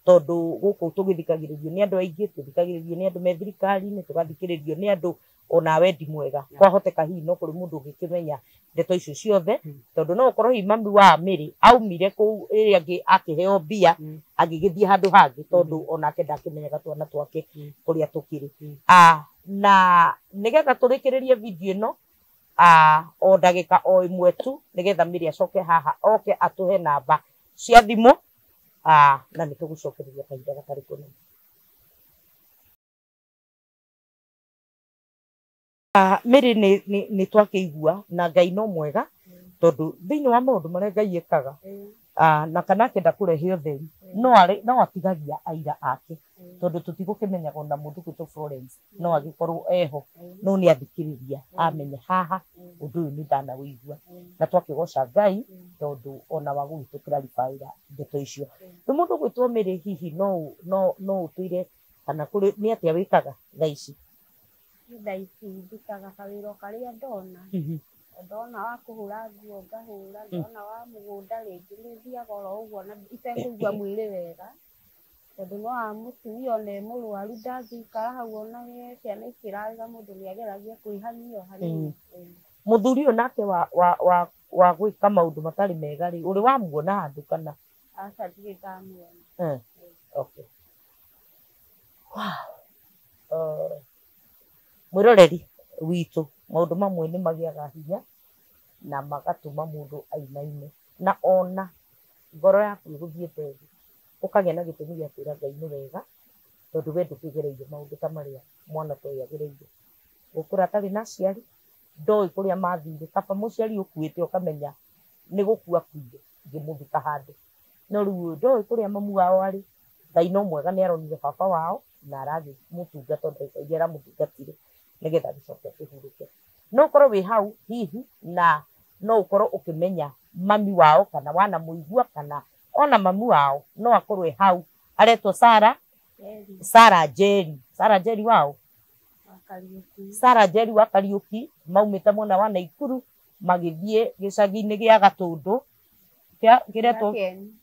tondu guku tugithikagiririo ni andu aingi, tuthikagiririo ni andu me thirikari-ini, tugathikiririo ni andu ona wendi mwega. Kwahoteka hihi no kuri mundu ungikimenya ndeto icio ciothe, tondu no ukorwo hihi mami wa Mary aumire kuu iri angi akiheo mbia agigithie handu hangi tondu onake ndakimenyaga twana twake kuria tukiri. Na nigetha turikiririe video ino o ndagika o imwe tu nigetha Mary acoke haha oke atuhe namba cia thimu, na nĩ tũgũcokereria kahinda gatarĩ kũnene. Mary nĩ twakĩigua na Ngai no mwega tondu thĩinĩ wa maũndũ marĩa Ngai ekaga na kana akenda kũrehe ũtheri no atigagia aira ake, tondu tutigũkĩmenyaga ona mũndũ gwitũ Florence no agĩkorwo eho no nĩ athikĩrĩria amenya haha ũndũ ũyũ nĩ ndanawĩigua, na twakĩgoca Ngai tondu ona wa gũgĩtũkĩraribaĩra ndeto icio. Nĩ mũndũ gwitwo Mary hihi no ũtwĩre kana kũrĩ nĩ atĩa wĩkaga thaa ici? Thaa ici ndutaga kawĩra karĩa ndona wa kũhũra nguo ngahũra, ndona wa mũgũnda rĩngĩ nĩ thiaga oro ũguo na itekũigua mwĩrĩ wega, tondu no wa mũtumia ona e mũrwaru ndangĩikara hau ona ciana ikĩrarĩra mũndũ nĩ ageragia kwĩhania o hanini. muthuri uyu nake wa gwika maundu matari mega ri uri wamuona handu kana aca ndirĩ ndamuona. okay mwiroreri witu maundu mamwe ni magiaga hinya na magatuma mundu ainaine na ona ngoro yaku iguthiĩte thĩ ũkagĩa na gĩtũmi gĩa kwĩra Ngai nĩ wega tondũ we ndũkĩgereire maũndũ ta marĩa mwana ta ũyũ agereire. Gũkũra atarĩ na aciari ndoĩ kũrĩa mathire, kaba mũciari ũkuĩte ũkamenya nĩ gũkua kuire ngĩmũthika handũ, no rĩu ũyũ ndoĩ kũrĩa mamu wao arĩ. Ngai no mwega nĩ aronire baba wao na aramũtungata tondũ Ngai aramũtungatire nĩgetha gĩcoke kĩhurũke. No ũkorwo wĩ hau hihi na no ũkorwo ũkĩmenya mami wao kana wanamũigua kana ona mamu wao no akorwo e hau aretwo Sarah Njeri wao Sarah Njeri wa Kariuki maumĩte mwena wa Naikuru magĩthiĩ gĩcagi-inĩ gĩa Gatũndũ kĩretwo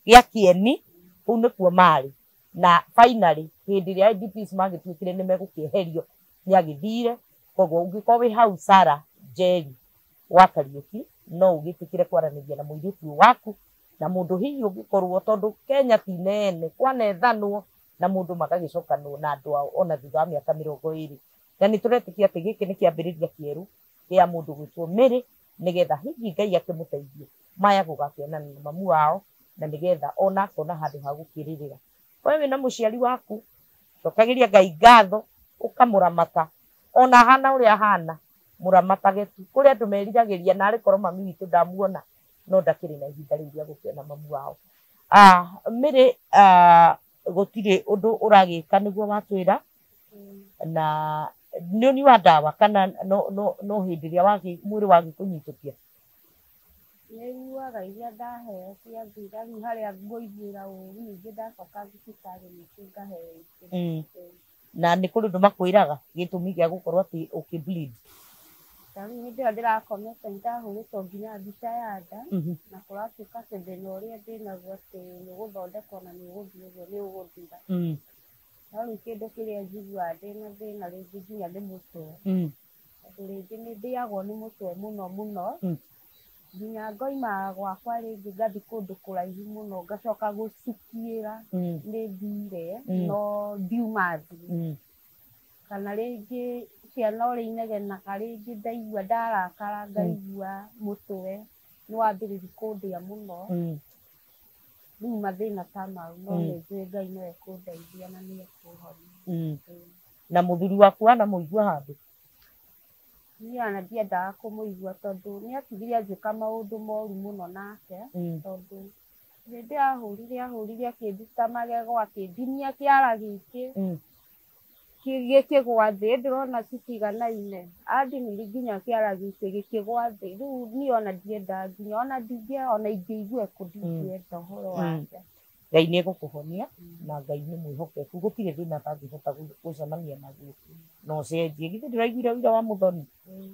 gĩa Kieni, kũu nĩkuo marĩ na finally hĩndĩ ĩrĩa IDPs magĩtuĩkire nĩ megũkĩeherio nĩ agĩthire. Koguo ũngĩkorwo wĩ hau Sarah Njeri wa Kariuki no ũgĩtĩkĩre kwaranĩria na mũirĩtu waku na mũndũ hihi ũngĩkorwo tondũ Kenya ti nene kwanethanwo na mũndũ magagĩcokanwo na andũ ao ona thutha wa mĩaka 20. Na nĩ tũretĩkia atĩ gĩkĩ nĩ kĩambĩrĩria kĩerũ gĩa mũndũ gwĩtwo Mary nĩgetha hihi Ngai akĩmũteithie maya gũgakĩonana na mamu wao na nĩgetha ona akona handũ ha gũkĩrĩrĩra. We wĩna mũciari waku cokagĩria Ngai ngatho ũkamũramata ona hana ũrĩa ahana mũramatage tu. Kũrĩ andũ meriragĩria na arĩ korwo mami witũ ndamuona no ndakĩrĩ na ihinda rĩu rĩa gũkĩona mamu wao. Mary gũtirĩ ũndũ ũragĩka nĩguo watwĩra na nĩ ũnyua ndawa kana no hĩndĩ ĩrĩa mwĩrĩ wagĩkũnyitũkia? Nĩ nyuaga iria ndaheo cia thigari harĩa ngũiguĩra ũru ningĩ ndacoka thibitarĩ ningĩ ngaheo ingĩ. Na nĩ kũrĩ ũndũ makwĩraga gĩtũmi gĩa gũkorwo atĩ ũkĩbleed? Rĩu hĩndĩ ĩyo ndĩrakomete nĩndahũrĩtwo nginya mbica ya nda na kũratuĩka atĩ thĩna ũrĩa ndĩnaguo atĩ nĩ ũgũthondekwo na nĩ ũgũthiĩ ũguo nĩ ũgũthira. No rĩu kĩndũ kĩrĩa njiguaga ndĩna thĩna rĩngĩ nginya nĩ mũtwe, tondũ rĩngĩ nĩ ndĩagwo nĩ mũtwe mũno nginya ngoima gwakwa rĩngĩ ngathiĩ kũndũ kũraihu mũno ngacoka gũcukĩra nĩ thire no ndiuma thĩ. Kana rĩngĩ ciana ũrĩa inegenaga rĩngĩ ndaigua ndarakara ngaigua mũtwe nĩ wambĩrĩria kũndĩa mũno. Rĩu mathĩna ta mau no nĩ njũĩ Ngai no ekũndeithia na nĩ ekũhonia. Na mũthuri waku wanamũigua handũ? Niĩ ona ndiendaga kũmũigua tondũ nĩ atigire anjĩka maũndũ moru mũno nake, tondũ hĩndĩ ahũrire akĩnduta magego akĩndinia kĩara gĩkĩ gĩkĩgwa thĩ, ndĩrona citiganaine, andinirie nginya kĩara gĩkĩ gĩkĩgwa thĩ. Rĩu niĩ ona ndiendaga nginya ona ingĩigua ndingĩenda ũhoro wake. Ngai nĩ egũkũhonia na Ngai nĩ mwĩhokeku, gũtirĩ thĩna atangĩhota gũcemania naguo no cenjie. Githĩ ndĩraiguire ũira wa Mũthoni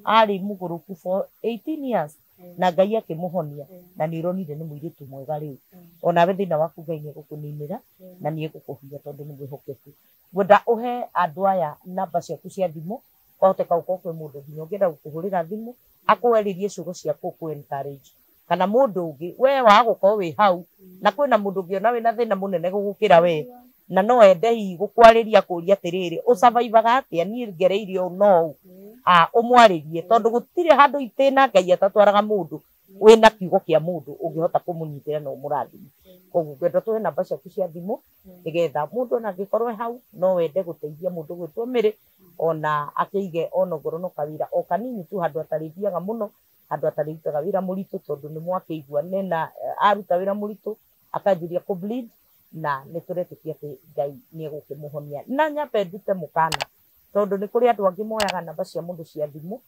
arĩ mũgũrũku for 18 years na Ngai akĩmũhonia na nĩ ũronire nĩ mũirĩtu mwega. Rĩu onawe thĩna waku Ngai nĩ egũkũninĩra na nĩ egũkũhia tondũ nĩ mwĩhokeku. Ngwenda ũhe andũ aya namba ciaku cia thimũ, kwahoteka gũkorwo kwĩ mũndũ nginya ũngĩenda gũkũhũrĩra thimũ akũwerĩrie ciugo ciaku ũkũ-encourage, kana mũndũ ũngĩ we wagũkorwo wĩ hau na kwĩna mũndũ ũngĩ ona wĩna thĩna mũnene gũgũkĩra we na no ende hihi gũkwarĩria kũria atĩrĩrĩ ũcavaivaga atĩa niĩ ngereire ũũ no ũmwarĩrie, tondũ gũtirĩ handũ itĩna Ngai atatwaraga mũndũ wĩna kiugo kĩa mũndũ ũngĩhota kũmũnyitĩra na ũmũrathime. Koguo ngwenda tũhe namba ciaku cia thimũ nĩgetha mũndũ ona angĩkorwo hau no wende gũteithia mũndũ gwĩtwo Mary ona akĩige ona ngoro no kawĩra o kanini tu handũ atarĩthiaga mũno, handũ atarĩrutaga wĩra mũritũ, tondũ nĩ mwakĩigua nena aruta wĩra mũritũ akanjĩria kũbleed na nĩ tũretĩkia atĩ Ngai nĩ egũkĩmũhonia. Na nyambe ndute mũkana tondũ nĩ kũrĩ andũ angĩ moyaga namba cia mũndũ cia thimũ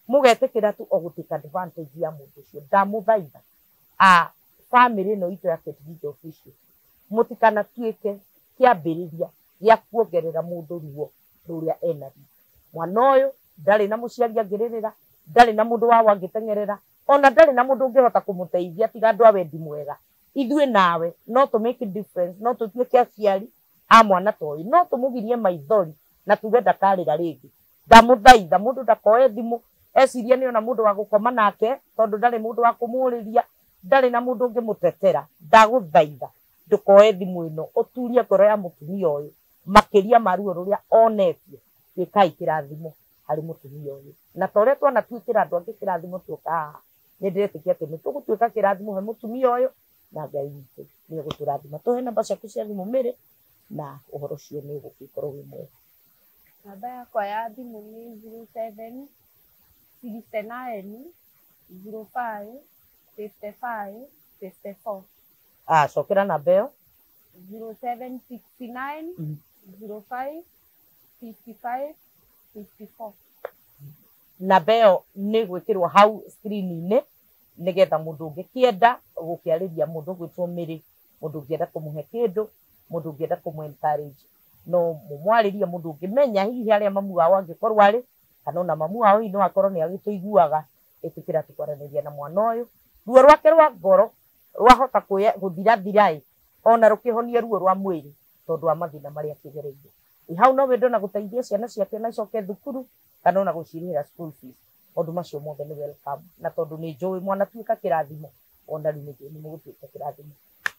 mũgetĩkĩra tu o gũtĩka advantage ya mũndũ ũcio. Ndamũthaitha family ĩno itũ ya Ketgijo Official mũtikanatuĩke kĩambĩrĩria gĩa kuongerera mũndũ ruo rũrĩa enaruo. Mwana ũyũ ndarĩ na mũciari angĩrĩrĩra, ndarĩ na mũndũ wao angĩteng'erera, ona ndarĩ na mũndũ ũngĩhota kũmũteithia tiga andũ a wendi mwega. Ithuĩ nawe no tũ make difference, no tũtuĩke aciari a mwana ta ũyũ, no tũmũgirie maithori na tuge ndakarĩra rĩngĩ. Ndamũthaitha mũndũ ndakoe thimũ eciria ni ona mundu wa gukoma nake tondu ndari mundu wa kumuriria ndari na mundu ungimutetera ndaguthaitha ndukoe thimu ino uturie ngoro ya mutumia uyu makiria maruo ruria onetio twikai kirathimo hari mutumia uyu na tore twana twikira andu angi kirathimo tuka ni ndiretikia ati nitugutwika kirathimo he mutumia uyu na Ngai witu ni guturathima tuhe namba ciaku cia thimu Mary na uhoro cio ni gugikorwo wi mwega. Namba yakwa ya thimu ni 07 69 05 55 54. Cokera namba iyo 0769 05 55 54. Namba iyo ni gwikirwo hau screen-ini nigetha mundu ungikienda gukiariria mundu gwitwo Mary, mundu ungienda kumuhe kindu, mundu ungienda kumu encourage no mumwaririe mundu ungimenya hihi aria mamu wao angikorwo ari kana ona mamu wao no akorwo ni agituiguaga etikira tukwaraniria na mwana uyu ruo rwake rwa ngoro rwahota guthirathira ona rukihonie ruo rwa mwiri tondu wa mathina maria kigereire ihau no wendo na guteithia ciana ciake na icoke thukuru kana ona gucirihira school fees maundu macio mothe ni welcome na tondu ni njui mwana tuika kirathimo ona ri ni mugutuika kirathimo.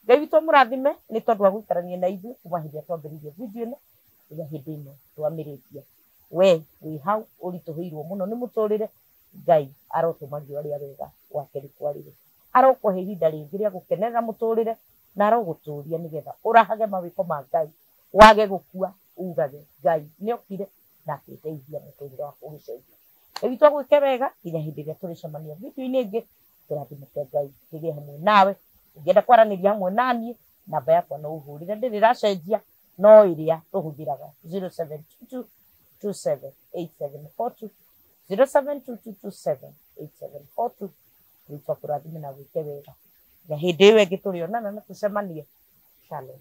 Ngai witu murathime ni tondu wa guikarania na ithu kuma hindi ya twambiririe video ino ya hindi ino twamiritie we wi hau urituhirwo muno ni muturire Ngai arotumagia aria wega wake rikwarire arokuhe ihinda ringi ria gukenerera muturire na aroguturia nigetha urahage mawiko ma Ngai wage gukua ugage Ngai ni okire na akiteithia muturire waku ugicenjia. Ngai witu agwike wega nginya hindi iria turicemania video-ini ingi turathime Ngai ngigie hamwe nawe ungienda kwaraniria hamwe nani namba yakwa no uhurire ndiriracenjia no iria tuhuthiraga 0722 278742 0722278742 twitwa kurathime na gwike wega na hindi iyo ingi turionana na tucemanie. Shalom.